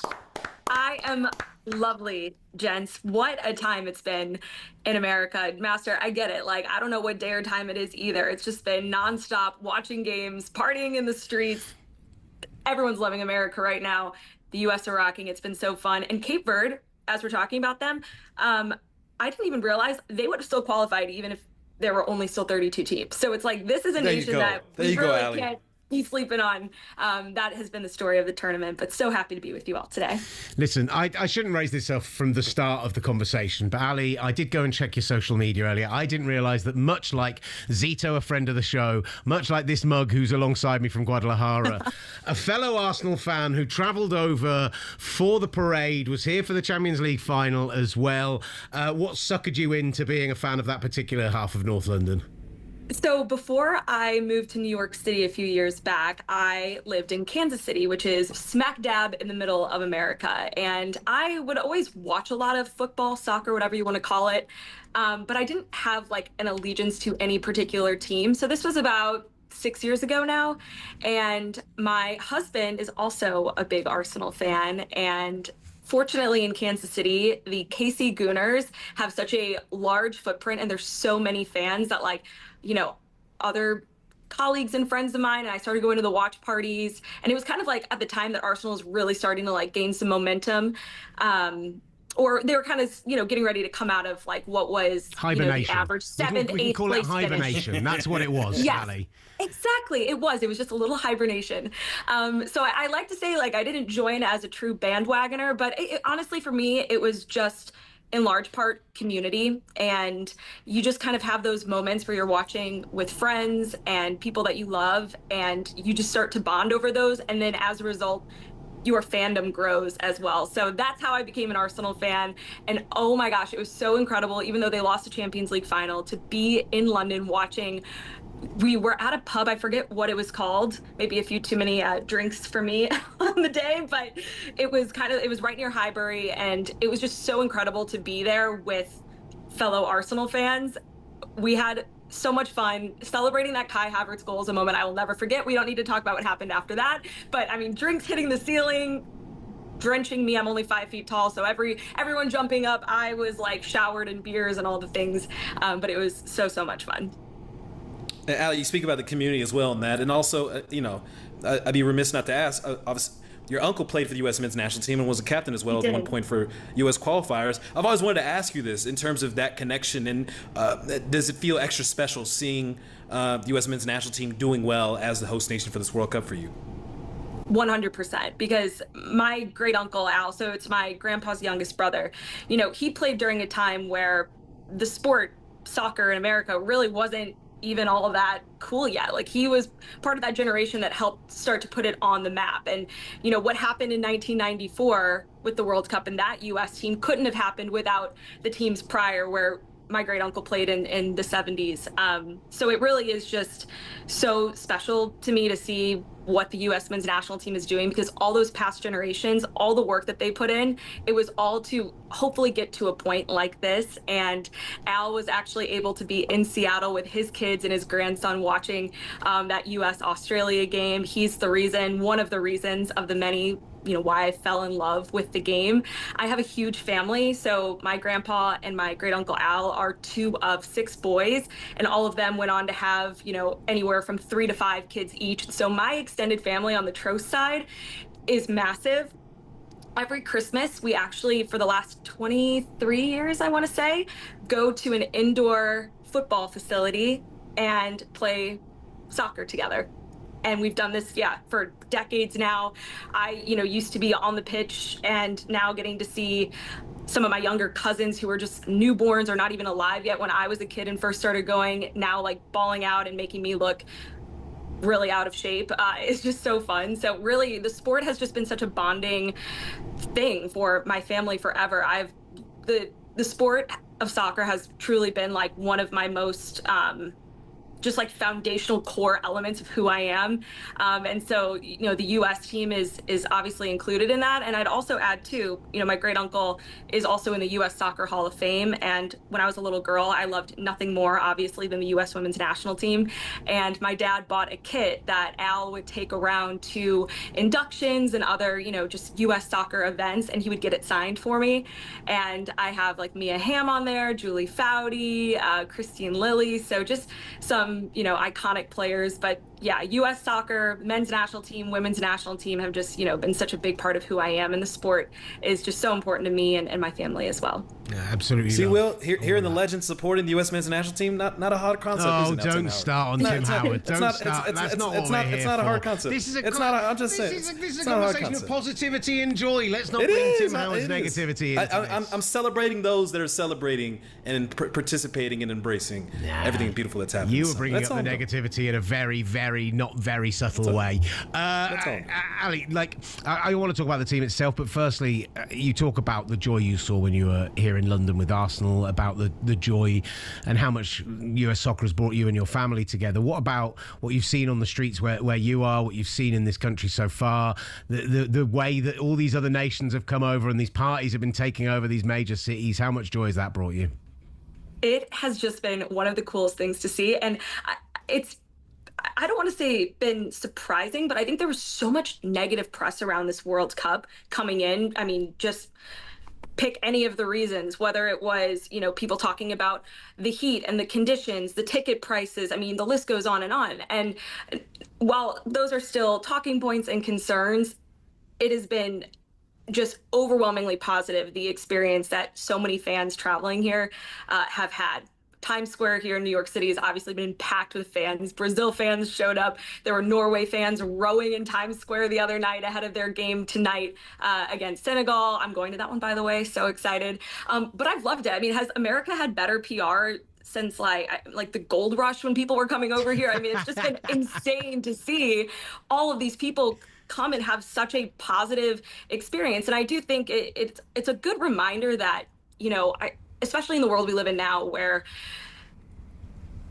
I am lovely, gents. What a time it's been in America. Master, I get it. Like, I don't know what day or time it is either. It's just been nonstop watching games, partying in the streets. Everyone's loving America right now. The U.S. are rocking. It's been so fun. And Cape Verde, as we're talking about them, I didn't even realize they would have still qualified even if there were only still 32 teams. So it's like, this is a nation that we really can't be sleeping on. That has been the story of the tournament, but so happy to be with you all today. Listen, I shouldn't raise this up from the start of the conversation, but Aly, I did go and check your social media earlier. I didn't realise that, much like Zito, a friend of the show, much like this mug who's alongside me from Guadalajara, a fellow Arsenal fan who travelled over for the parade, was here for the Champions League final as well. What suckered you into being a fan of that particular half of North London? So before I moved to New York City a few years back, I lived in Kansas City, which is smack dab in the middle of America. And I would always watch a lot of football, soccer, whatever you want to call it. But I didn't have like an allegiance to any particular team. So this was about 6 years ago now. And my husband is also a big Arsenal fan. And fortunately, in Kansas City, the KC Gooners have such a large footprint, and there's so many fans that, like, you know, other colleagues and friends of mine, and I started going to the watch parties. And it was kind of like at the time that Arsenal was really starting to like gain some momentum. Or they were kind of, you know, getting ready to come out of like what was, you know, the average 7th, 8th place finish. We can call it hibernation. That's what it was, yes, Aly. Exactly. It was just a little hibernation. So I like to say, like, I didn't join as a true bandwagoner, but honestly, for me, it was just in large part community, and you just kind of have those moments where you're watching with friends and people that you love, and you just start to bond over those, and then as a result your fandom grows as well. So that's how I became an Arsenal fan, and oh my gosh, it was so incredible. Even though they lost the Champions League final, to be in London watching. We were at a pub, I forget what it was called, maybe a few too many drinks for me on the day, but it was right near Highbury, and it was just so incredible to be there with fellow Arsenal fans. We had so much fun celebrating that Kai Havertz goal is a moment I will never forget. We don't need to talk about what happened after that, but I mean, drinks hitting the ceiling, drenching me. I'm only 5 feet tall, so everyone jumping up. I was like showered in beers and all the things, but it was so much fun. Aly, you speak about the community as well in that, and also, I'd be remiss not to ask. Obviously, your uncle played for the U.S. men's national team and was a captain as well at one point for U.S. qualifiers. I've always wanted to ask you this in terms of that connection, and does it feel extra special seeing the U.S. men's national team doing well as the host nation for this World Cup for you? 100%, because my great uncle Al, so it's my grandpa's youngest brother, he played during a time where the sport, soccer in America, really wasn't even all that cool yet. Like, he was part of that generation that helped start to put it on the map. And what happened in 1994 with the World Cup and that US team couldn't have happened without the teams prior, where my great uncle played in the 70s. So it really is just so special to me to see what the U.S. men's national team is doing, because all those past generations, all the work that they put in, it was all to hopefully get to a point like this. And Al was actually able to be in Seattle with his kids and his grandson watching that U.S.-Australia game. He's one of the reasons of the many why I fell in love with the game. I have a huge family, so my grandpa and my great uncle Al are 2 of 6 boys, and all of them went on to have, anywhere from 3 to 5 kids each. So my extended family on the Trost side is massive. Every Christmas, we actually, for the last 23 years, I want to say, go to an indoor football facility and play soccer together. And we've done this, for decades now. I, used to be on the pitch, and now getting to see some of my younger cousins who were just newborns or not even alive yet when I was a kid and first started going, now like bawling out and making me look really out of shape. It's just so fun. So really, the sport has just been such a bonding thing for my family forever. The sport of soccer has truly been like one of my most just like foundational core elements of who I am. And so, the U.S. team is obviously included in that. And I'd also add too, my great uncle is also in the U.S. Soccer Hall of Fame. And when I was a little girl, I loved nothing more, obviously, than the U.S. women's national team. And my dad bought a kit that Al would take around to inductions and other, just U.S. soccer events, and he would get it signed for me. And I have like Mia Hamm on there, Julie Foudy, Christine Lilly. So just some iconic players. But yeah, U.S. soccer, men's national team, women's national team have just, been such a big part of who I am. And the sport is just so important to me and my family as well. Yeah, absolutely. See, Will, hearing the legend supporting the U.S. men's national team, not a hard concept. Oh, don't start on Tim Howard. Don't start. That's not what we're here for. It's not a hard concept. This is I'm just saying. This is a conversation of positivity and joy. Let's not bring Tim Howard's negativity into this. I'm celebrating those that are celebrating and participating and embracing everything beautiful that's happening. You were bringing up the negativity in a very, very, not very subtle way. Aly, I want to talk about the team itself, but firstly, you talk about the joy you saw when you were here in London with Arsenal, about the joy and how much US soccer has brought you and your family together. What about what you've seen on the streets where you are, what you've seen in this country so far, the way that all these other nations have come over and these parties have been taking over these major cities? How much joy has that brought you? It has just been one of the coolest things to see. And I don't want to say been surprising, but I think there was so much negative press around this World Cup coming in. I mean, just pick any of the reasons, whether it was, people talking about the heat and the conditions, the ticket prices. I mean, the list goes on. And while those are still talking points and concerns, it has been just overwhelmingly positive, the experience that so many fans traveling here have had. Times Square here in New York City has obviously been packed with fans. Brazil fans showed up. There were Norway fans rowing in Times Square the other night ahead of their game tonight against Senegal. I'm going to that one, by the way. So excited. But I've loved it. I mean, has America had better PR since like the gold rush when people were coming over here? I mean, it's just been insane to see all of these people come and have such a positive experience. And I do think it's a good reminder that, you know, especially in the world we live in now, where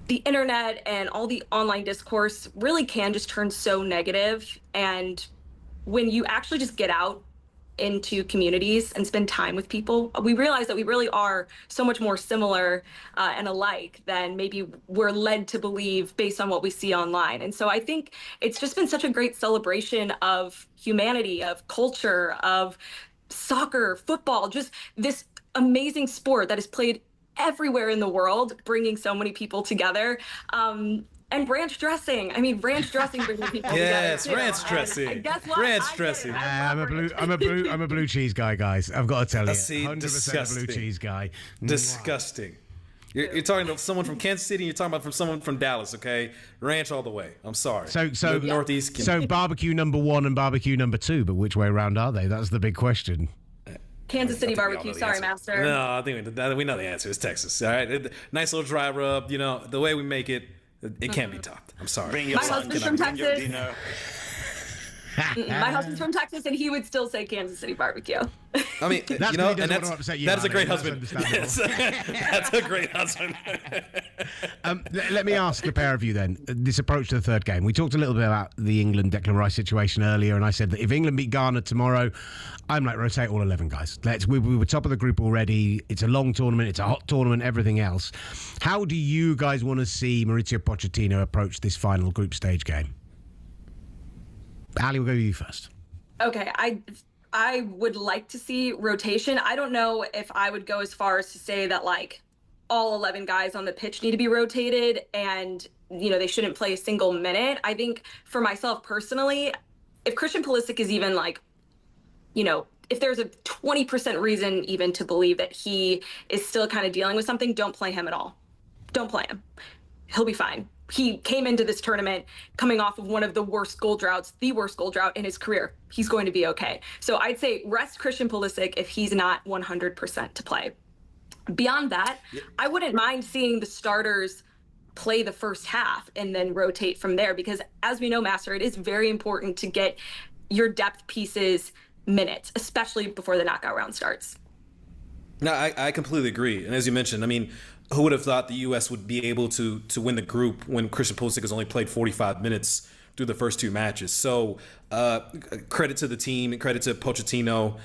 the internet and all the online discourse really can just turn so negative. And when you actually just get out into communities and spend time with people, we realize that we really are so much more similar and alike than maybe we're led to believe based on what we see online. And so I think it's just been such a great celebration of humanity, of culture, of soccer, football, just this amazing sport that is played everywhere in the world, bringing so many people together. And ranch dressing. I mean, ranch dressing brings people together. Yes, ranch dressing. And guess what? Ranch dressing. I'm a blue cheese guy, guys. I've got to tell you, See, 100% disgusting. a blue cheese guy. Disgusting. You're talking to someone from Kansas City. You're talking about from someone from Dallas. Okay, ranch all the way. I'm sorry. So Northeast. So barbecue number 1 and barbecue number 2, but which way around are they? That's the big question. Kansas City barbecue. Sorry, master. No, I think we know the answer. It's Texas. All right, nice little dry rub. You know the way we make it. It can't be topped. I'm sorry. My husband's from Texas. My husband's from Texas, and he would still say Kansas City barbecue. I mean, you know, and that is a great husband. Yes. That's a great husband. Let me ask the pair of you then, this approach to the third game. We talked a little bit about the England-Declan Rice situation earlier, and I said that if England beat Ghana tomorrow, I'm like, rotate all 11 guys. We were top of the group already. It's a long tournament. It's a hot tournament, everything else. How do you guys want to see Mauricio Pochettino approach this final group stage game? Ali, we'll go to you first. Okay, I would like to see rotation. I don't know if I would go as far as to say that like all 11 guys on the pitch need to be rotated and, you know, they shouldn't play a single minute. I think for myself personally, if Christian Pulisic is even like, you know, if there's a 20% reason even to believe that he is still kind of dealing with something, don't play him at all. Don't play him. He'll be fine. He came into this tournament coming off of one of the worst goal droughts, the worst goal drought in his career. He's going to be okay. So I'd say rest Christian Pulisic if he's not 100% to play. Beyond that, I wouldn't mind seeing the starters play the first half and then rotate from there, because as we know, Master, it is very important to get your depth pieces minutes, especially before the knockout round starts. No, I completely agree. And as you mentioned, I mean, who would have thought the U.S. would be able to win the group when Christian Pulisic has only played 45 minutes through the first 2 matches? So credit to the team and credit to Pochettino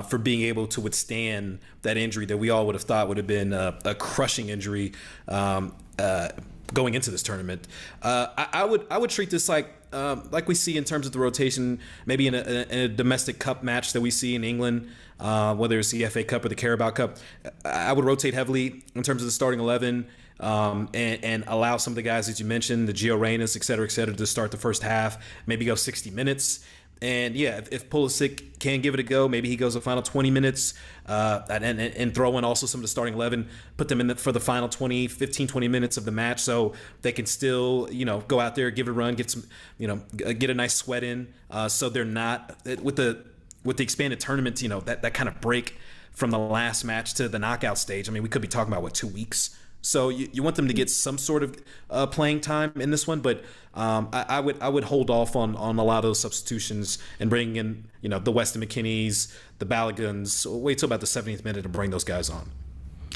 for being able to withstand that injury that we all would have thought would have been a crushing injury going into this tournament. I would treat this like we see in terms of the rotation, maybe in a domestic cup match that we see in England, whether it's the FA Cup or the Carabao Cup. I would rotate heavily in terms of the starting 11 and allow some of the guys that you mentioned, the Gio Reynas, et cetera, to start the first half, maybe go 60 minutes. And yeah, if Pulisic can give it a go, maybe he goes the final 20 minutes and throw in also some of the starting 11, put them in for the final 15, 20 minutes of the match so they can still, you know, go out there, give it a run, get some, you know, get a nice sweat in so they're not, with the expanded tournament, you know, that kind of break from the last match to the knockout stage. I mean, we could be talking about, 2 weeks? So you want them to get some sort of playing time in this one, but I would hold off on a lot of those substitutions and bring in, you know, the Weston McKennies, the Ballagans. Wait till about the 70th minute to bring those guys on.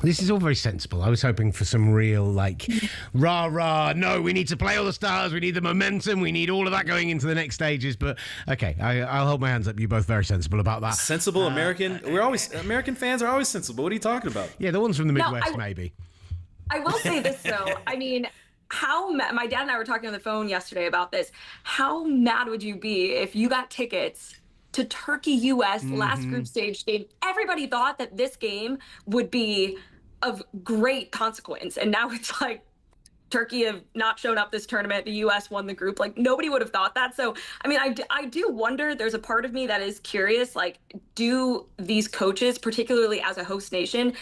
This is all very sensible. I was hoping for some real, like, rah, no, we need to play all the stars, we need the momentum, we need all of that going into the next stages. But, okay, I'll hold my hands up. You're both very sensible about that. Sensible American? American fans are always sensible. What are you talking about? Yeah, the ones from the Midwest, maybe. I will say this, though. I mean, my dad and I were talking on the phone yesterday about this. How mad would you be if you got tickets to Turkey-U.S. last group stage game? Everybody thought that this game would be of great consequence. And now it's like Turkey have not shown up this tournament. The U.S. won the group. Like, nobody would have thought that. So, I mean, I do wonder, there's a part of me that is curious, like, do these coaches, particularly as a host nation,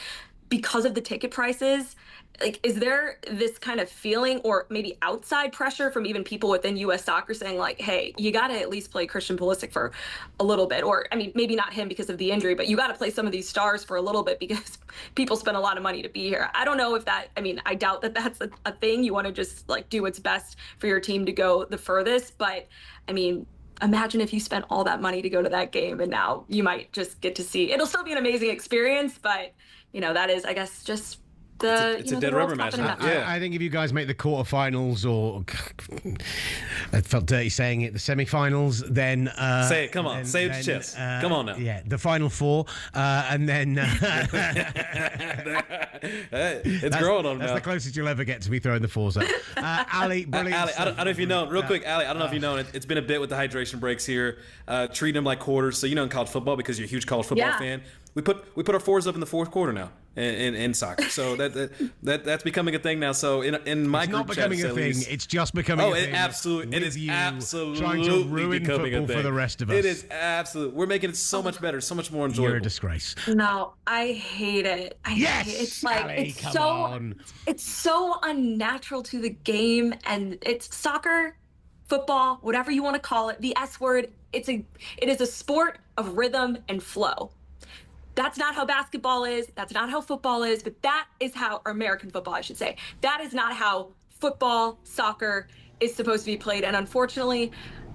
because of the ticket prices, like, is there this kind of feeling or maybe outside pressure from even people within U.S. soccer saying like, hey, you got to at least play Christian Pulisic for a little bit, or I mean, maybe not him because of the injury, but you got to play some of these stars for a little bit because people spend a lot of money to be here. I don't know if that, I mean, I doubt that that's a thing. You want to just like do what's best for your team to go the furthest, but I mean, imagine if you spent all that money to go to that game and now you might just get to see, it'll still be an amazing experience, but you know, that is, I guess, just it's a dead rubber match. I think if you guys make the quarterfinals, or I felt dirty saying it, the semi-finals, then say it. Come on, say it with your chest. Come on now. Yeah, the final four, and then it's growing on. That's the closest you'll ever get to me throwing the fours up. Aly, brilliant. Aly, I don't know if you know. Real quick, Aly, I don't know if you know. It's been a bit with the hydration breaks here. Treating them like quarters. So you know, in college football, because you're a huge college football fan, we put our fours up in the fourth quarter now in soccer. So that's becoming a thing now. So in my group chat, it's not becoming a thing. It's just becoming a thing. It is absolutely trying to ruin becoming football a thing for the rest of us. It is absolutely. We're making it so much better, so much more enjoyable. You're a disgrace. No, I hate it. I hate it. It's like Aly, it's so unnatural to the game, and it's soccer, football, whatever you want to call it. The S word. It is a sport of rhythm and flow. That's not how basketball is. That's not how football is. But that is how, or American football, I should say. That is not how football, soccer is supposed to be played. And unfortunately,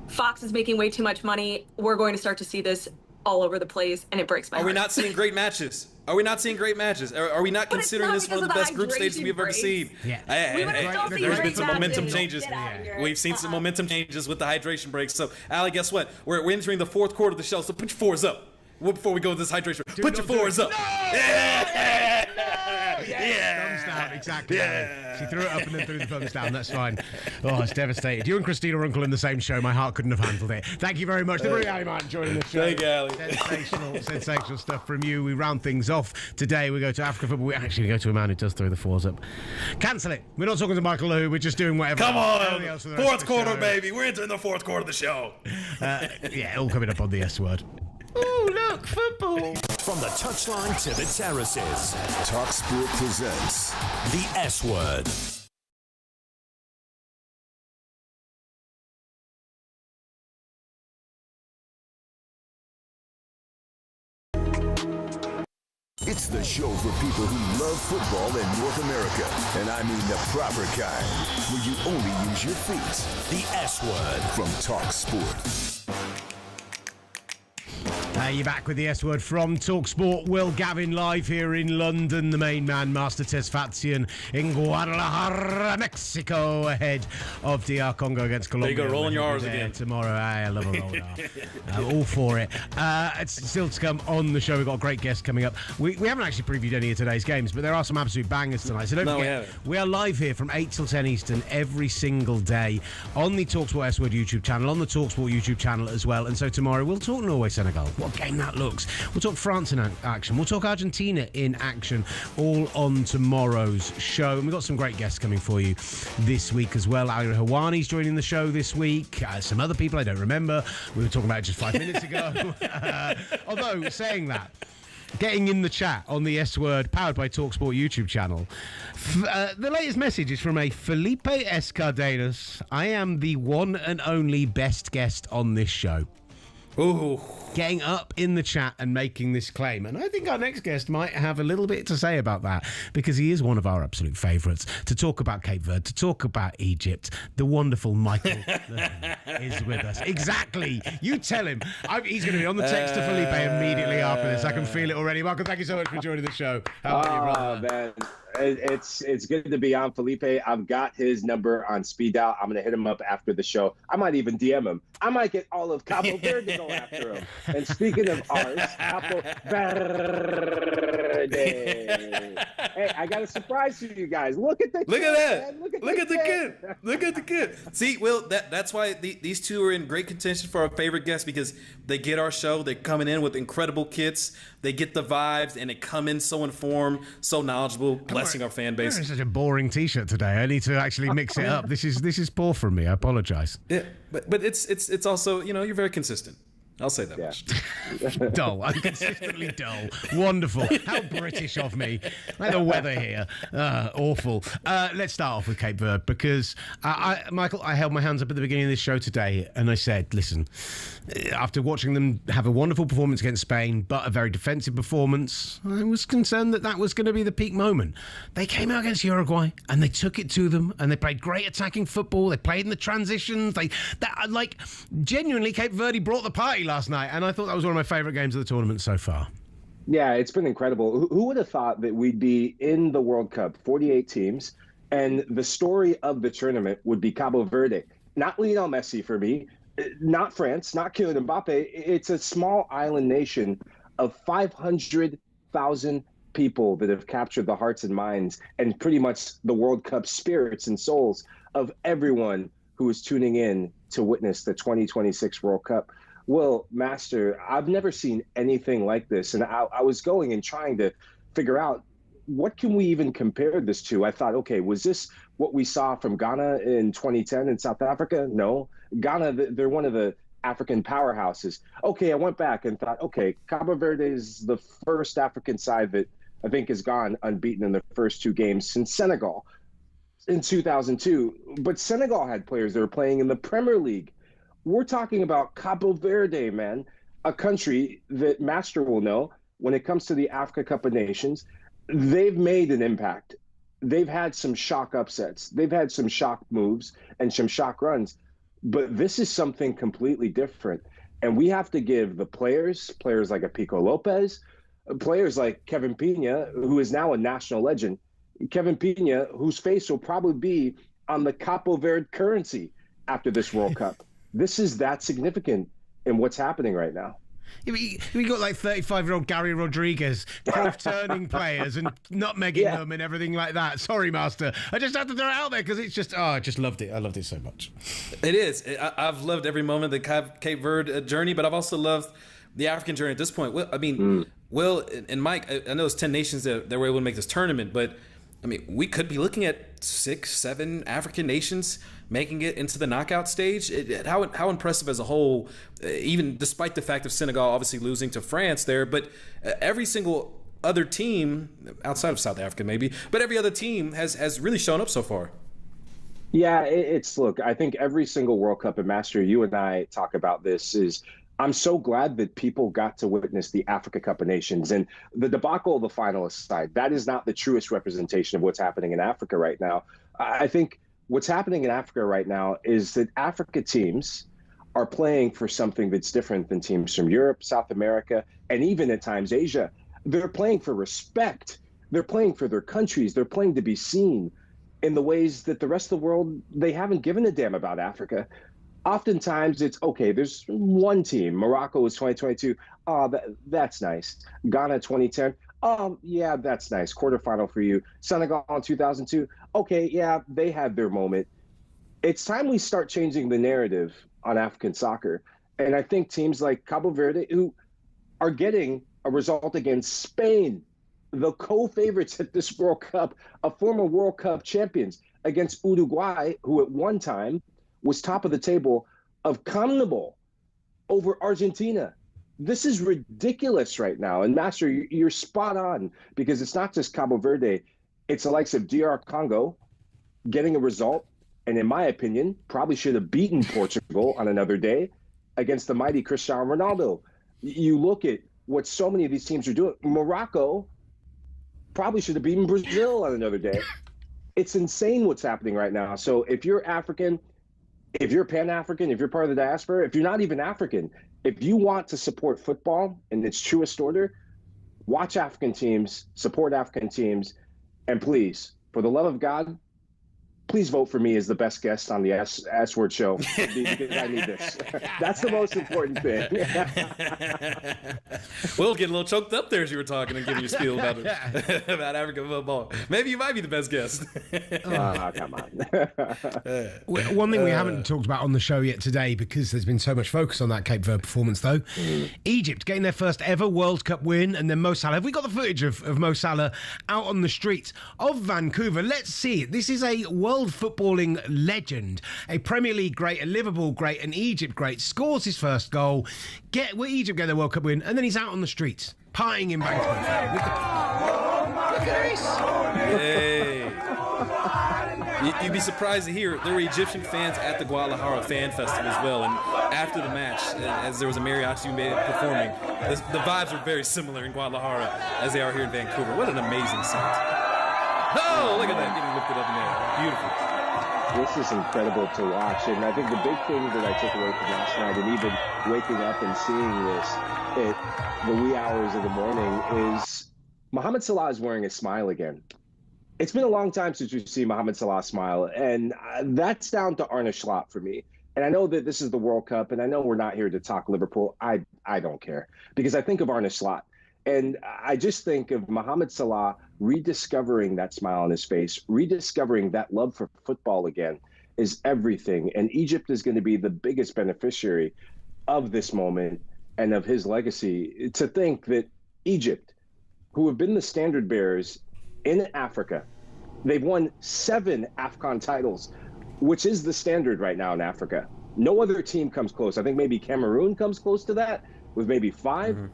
Fox is making way too much money. We're going to start to see this all over the place, and it breaks my heart. Are we not seeing great matches? Are we not seeing great matches? Are we not considering this one of the best group stages we've ever seen? Yeah. There's been some momentum changes. We've seen some momentum changes with the hydration breaks. So, Aly, guess what? We're entering the fourth quarter of the show, so put your fours up. Before we go with this hydration, put your fours up. Yeah. Thumbs down, exactly. Yeah. She threw it up and then threw the thumbs down. That's fine. Oh, it's devastated. You and Christina Unkel in the same show. My heart couldn't have handled it. Thank you very much. The brilliant Aly Martin joining the show. Thank you, Aly. Sensational stuff from you. We round things off today. We go to Africa football. We actually go to a man who does throw the fours up. Cancel it. We're not talking to Michael Lahoud. We're just doing whatever. Come on. Fourth quarter, baby. We're entering the fourth quarter of the show. Yeah, all coming up on the S word. Oh, look, football. From the touchline to the terraces, talkSPORT presents the S word. It's the show for people who love football in North America. And I mean the proper kind, where you only use your feet. The S word from talkSPORT. You're back with the S word from talkSPORT. Will Gavin live here in London. The main man, Master Tesfatsion, in Guadalajara, Mexico, ahead of DR Congo against Colombia. There you go, rolling your R's again. Tomorrow. I love a roll R. All for it. It's still to come on the show. We've got a great guest coming up. We haven't actually previewed any of today's games, but there are some absolute bangers tonight. So don't forget, we are live here from 8 till 10 Eastern every single day on the talkSPORT S word YouTube channel, on the talkSPORT YouTube channel as well. And so tomorrow we'll talk Norway-Senegal. What game that looks. We'll talk France in action. We'll talk Argentina in action, all on tomorrow's show. And we've got some great guests coming for you this week as well. Ali Hawani's joining the show this week. Some other people I don't remember. We were talking about it just 5 minutes ago. Although, saying that, getting in the chat on the S word, powered by talkSPORT YouTube channel. The latest message is from a Felipe Cardenas. I am the one and only best guest on this show. Ooh. Getting up in the chat and making this claim. And I think our next guest might have a little bit to say about that, because he is one of our absolute favourites. To talk about Cape Verde, to talk about Egypt, the wonderful Michael is with us. Exactly. You tell him. He's going to be on the text to Felipe immediately after this. I can feel it already. Michael, thank you so much for joining the show. How are you, brother? Man. It's good to be on Felipe. I've got his number on speed dial. I'm going to hit him up after the show. I might even DM him. I might get all of Cabo Verde to go after him. And speaking of ours, Cabo Verde. Hey, I got a surprise for you guys. Look at that. Look at the kid. Look at the kid. See, Will, that's why these two are in great contention for our favorite guests, because they get our show. They're coming in with incredible kits. They get the vibes, and they come in so informed, so knowledgeable, blessing our fan base. It's such a boring T-shirt today. I need to actually mix it up. This is poor from me. I apologise. Yeah, but it's also, you're very consistent. I'll say that much. Dull. I'm consistently dull. Wonderful. How British of me. Like the weather here. Awful. Let's start off with Cape Verde because, Michael, I held my hands up at the beginning of this show today and I said, listen, after watching them have a wonderful performance against Spain, but a very defensive performance, I was concerned that was going to be the peak moment. They came out against Uruguay and they took it to them and they played great attacking football. They played in the transitions. Genuinely, Cape Verde brought the party last night, and I thought that was one of my favourite games of the tournament so far. Yeah, it's been incredible. Who would have thought that we'd be in the World Cup, 48 teams, and the story of the tournament would be Cabo Verde? Not Lionel Messi for me, not France, not Kylian Mbappe. It's a small island nation of 500,000 people that have captured the hearts and minds and pretty much the World Cup spirits and souls of everyone who is tuning in to witness the 2026 World Cup. Well, Master, I've never seen anything like this. And I was going and trying to figure out what can we even compare this to? I thought, okay, was this what we saw from Ghana in 2010 in South Africa? No. Ghana, they're one of the African powerhouses. Okay, I went back and thought, okay, Cabo Verde is the first African side that I think has gone unbeaten in the first two games since Senegal in 2002. But Senegal had players that were playing in the Premier League. We're talking about Cabo Verde, man, a country that Master will know when it comes to the Africa Cup of Nations. They've made an impact. They've had some shock upsets. They've had some shock moves and some shock runs. But this is something completely different. And we have to give the players like a Pico Lopez, players like Kevin Pena, who is now a national legend, Kevin Pena, whose face will probably be on the Capo Verde currency after this World Cup. This is that significant in what's happening right now. We got like 35-year-old Gary Rodriguez turning players and nutmegging them and everything like that. Sorry, Master. I just had to throw it out there because it's just, I just loved it. I loved it so much. It is. I've loved every moment of the Cape Verde journey, but I've also loved the African journey at this point. Well, I mean, Will and Mike, I know it's 10 nations that were able to make this tournament, but I mean, we could be looking at 6-7 African nations making it into the knockout stage. How impressive as a whole, even despite the fact of Senegal obviously losing to France there, but every single other team outside of South Africa maybe, but every other team has really shown up so far. Yeah, look, I think every single World Cup, and Master, you and I talk about this, is I'm so glad that people got to witness the Africa Cup of Nations. And the debacle of the finalist side, that is not the truest representation of what's happening in Africa right now. I think what's happening in Africa right now is that Africa teams are playing for something that's different than teams from Europe, South America, and even at times Asia. They're playing for respect. They're playing for their countries. They're playing to be seen in the ways that the rest of the world, they haven't given a damn about Africa. Oftentimes it's, okay, there's one team. Morocco was 2022. Oh, that's nice. Ghana 2010. Oh, yeah, that's nice. Quarterfinal for you. Senegal in 2002. Okay, yeah, they had their moment. It's time we start changing the narrative on African soccer. And I think teams like Cabo Verde, who are getting a result against Spain, the co-favorites at this World Cup, a former World Cup champions, against Uruguay, who at one time was top of the table of CONMEBOL over Argentina. This is ridiculous right now. And Master, you're spot on, because it's not just Cabo Verde. It's the likes of DR Congo getting a result, and in my opinion, probably should have beaten Portugal on another day against the mighty Cristiano Ronaldo. You look at what so many of these teams are doing. Morocco probably should have beaten Brazil on another day. It's insane what's happening right now. So if you're African, if you're Pan-African, if you're part of the diaspora, if you're not even African, if you want to support football in its truest order, watch African teams, support African teams, and please, for the love of God, please vote for me as the best guest on the S-Word show, because I need this. That's the most important thing. We'll get a little choked up there as you were talking and giving your spiel about African football. Maybe you might be the best guest. Oh, come on. One thing we haven't talked about on the show yet today, because there's been so much focus on that Cape Verde performance, though. Egypt getting their first ever World Cup win, and then Mo Salah. Have we got the footage of Mo Salah out on the streets of Vancouver? Let's see it. This is a World world footballing legend, a Premier League great, a Liverpool great, an Egypt great, scores his first goal, Egypt get the World Cup win, and then he's out on the streets, partying in Bangkok. Look at this! Hey. You'd be surprised to hear there were Egyptian fans at the Guadalajara Fan Festival as well. And after the match, as there was a mariachi performing, the vibes were very similar in Guadalajara as they are here in Vancouver. What an amazing sight. Oh, look at that, getting lifted up in the air. Beautiful. This is incredible to watch. And I think the big thing that I took away from last night, and even waking up and seeing this at the wee hours of the morning, is Mohamed Salah is wearing a smile again. It's been a long time since we've seen Mohamed Salah smile, and that's down to Arne Slot for me. And I know that this is the World Cup, and I know we're not here to talk Liverpool. I don't care, because I think of Arne Slot. And I just think of Mohamed Salah rediscovering that smile on his face, rediscovering that love for football again is everything. And Egypt is going to be the biggest beneficiary of this moment and of his legacy. To think that Egypt, who have been the standard bearers in Africa, they've won 7 AFCON titles, which is the standard right now in Africa. No other team comes close. I think maybe Cameroon comes close to that with maybe 5. Mm-hmm.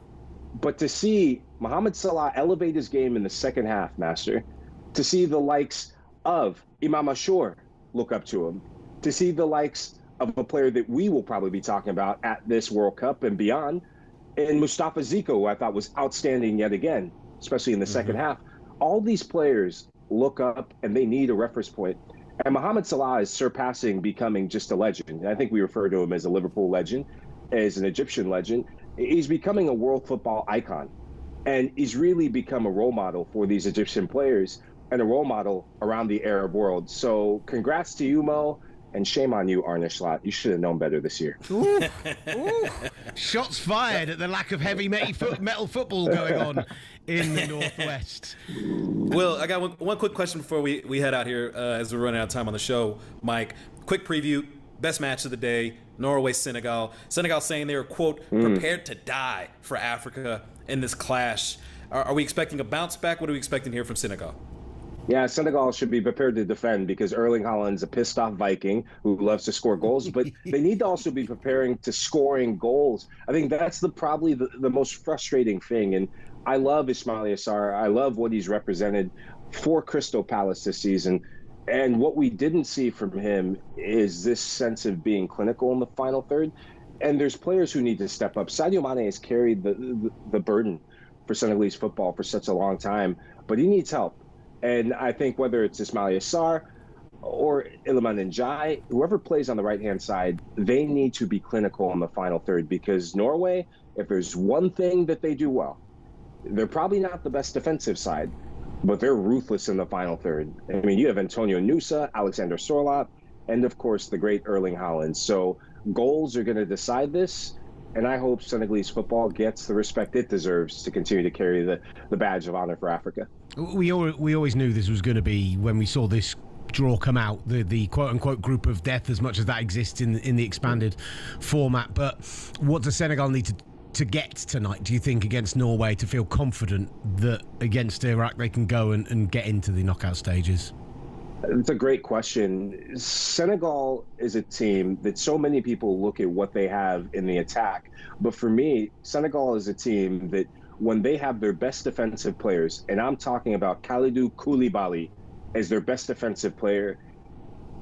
But to see Mohamed Salah elevate his game in the second half, Master, to see the likes of Imam Ashur look up to him, to see the likes of a player that we will probably be talking about at this World Cup and beyond, and Mustafa Ziko, who I thought was outstanding yet again, especially in the second half. All these players look up and they need a reference point. And Mohamed Salah is surpassing becoming just a legend. I think we refer to him as a Liverpool legend, as an Egyptian legend. He's becoming a world football icon. And he's really become a role model for these Egyptian players and a role model around the Arab world. So congrats to you, Mo, and shame on you, Arne Slot. You should have known better this year. Ooh. Ooh. Shots fired at the lack of heavy metal football going on in the Northwest. Well, I got one quick question before we head out here as we're running out of time on the show. Mike, quick preview, best match of the day, Norway-Senegal. Senegal saying they were, quote, prepared to die for Africa in this clash. Are we expecting a bounce back? What are we expecting here from Senegal? Yeah, Senegal should be prepared to defend because Erling Haaland's a pissed-off Viking who loves to score goals, but they need to also be preparing to scoring goals. I think that's probably the most frustrating thing. And I love Ismaila Sarr. I love what he's represented for Crystal Palace this season. And what we didn't see from him is this sense of being clinical in the final third. And there's players who need to step up. Sadio Mane has carried the burden for Senegalese football for such a long time, but he needs help. And I think whether it's Ismaila Sarr or Iliman Ndiaye, whoever plays on the right-hand side, they need to be clinical in the final third because Norway, if there's one thing that they do well, they're probably not the best defensive side, but they're ruthless in the final third. I mean, you have Antonio Nusa, Alexander Sorloth, and, of course, the great Erling Haaland. So goals are going to decide this, and I hope Senegalese football gets the respect it deserves to continue to carry the badge of honor for Africa. We always knew this was going to be, when we saw this draw come out, the quote-unquote group of death, as much as that exists in the expanded format. But what does Senegal need to get tonight, do you think, against Norway to feel confident that against Iraq they can go and get into the knockout stages? It's a great question. Senegal is a team that so many people look at what they have in the attack. But for me, Senegal is a team that when they have their best defensive players, and I'm talking about Kalidou Koulibaly as their best defensive player,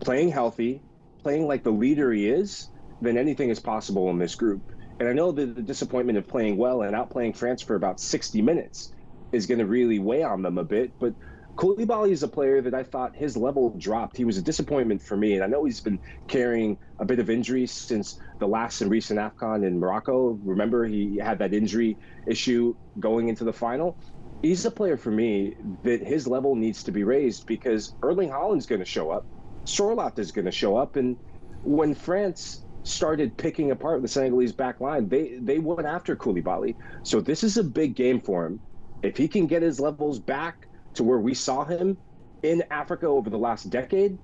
playing healthy, playing like the leader he is, then anything is possible in this group. And I know that the disappointment of playing well and outplaying France for about 60 minutes is going to really weigh on them a bit. But Koulibaly is a player that I thought his level dropped. He was a disappointment for me, and I know he's been carrying a bit of injuries since the last and recent AFCON in Morocco. Remember, he had that injury issue going into the final. He's a player for me that his level needs to be raised because Erling Haaland's going to show up. Sorloth is going to show up. And when France started picking apart the Senegalese back line, they went after Koulibaly. So this is a big game for him. If he can get his levels back to where we saw him in Africa over the last decade,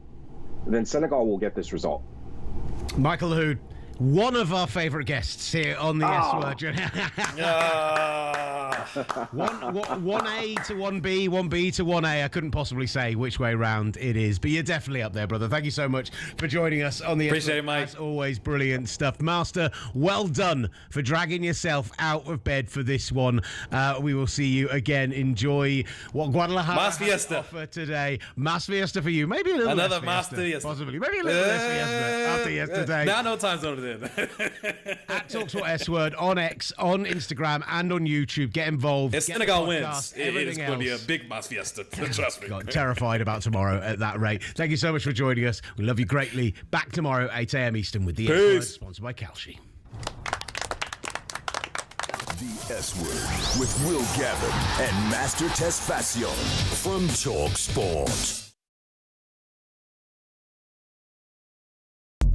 then Senegal will get this result. Michael Lahoud, one of our favourite guests here on the S Word. 1A to 1B, 1B to 1A. I couldn't possibly say which way round it is, but you're definitely up there, brother. Thank you so much for joining us on the Appreciate it, Mike. As always, brilliant stuff. Master, well done for dragging yourself out of bed for this one. We will see you again. Enjoy what Guadalajara has to offer today. Mas Fiesta for you. Maybe a little Another less Mas Fiesta. Possibly. Maybe a little less Fiesta after yesterday. Now no time zone it in. At talkSPORT S Word on X, on Instagram, and on YouTube. Get involved. If Senegal wins, it's going to be a big Mas Fiesta. Trust me. God, terrified about tomorrow at that rate. Thank you so much for joining us. We love you greatly. Back tomorrow, 8 a.m. Eastern with the S Word, sponsored by Kalshi. The S Word with Will Gavin and Master Tesfacion from talkSPORT.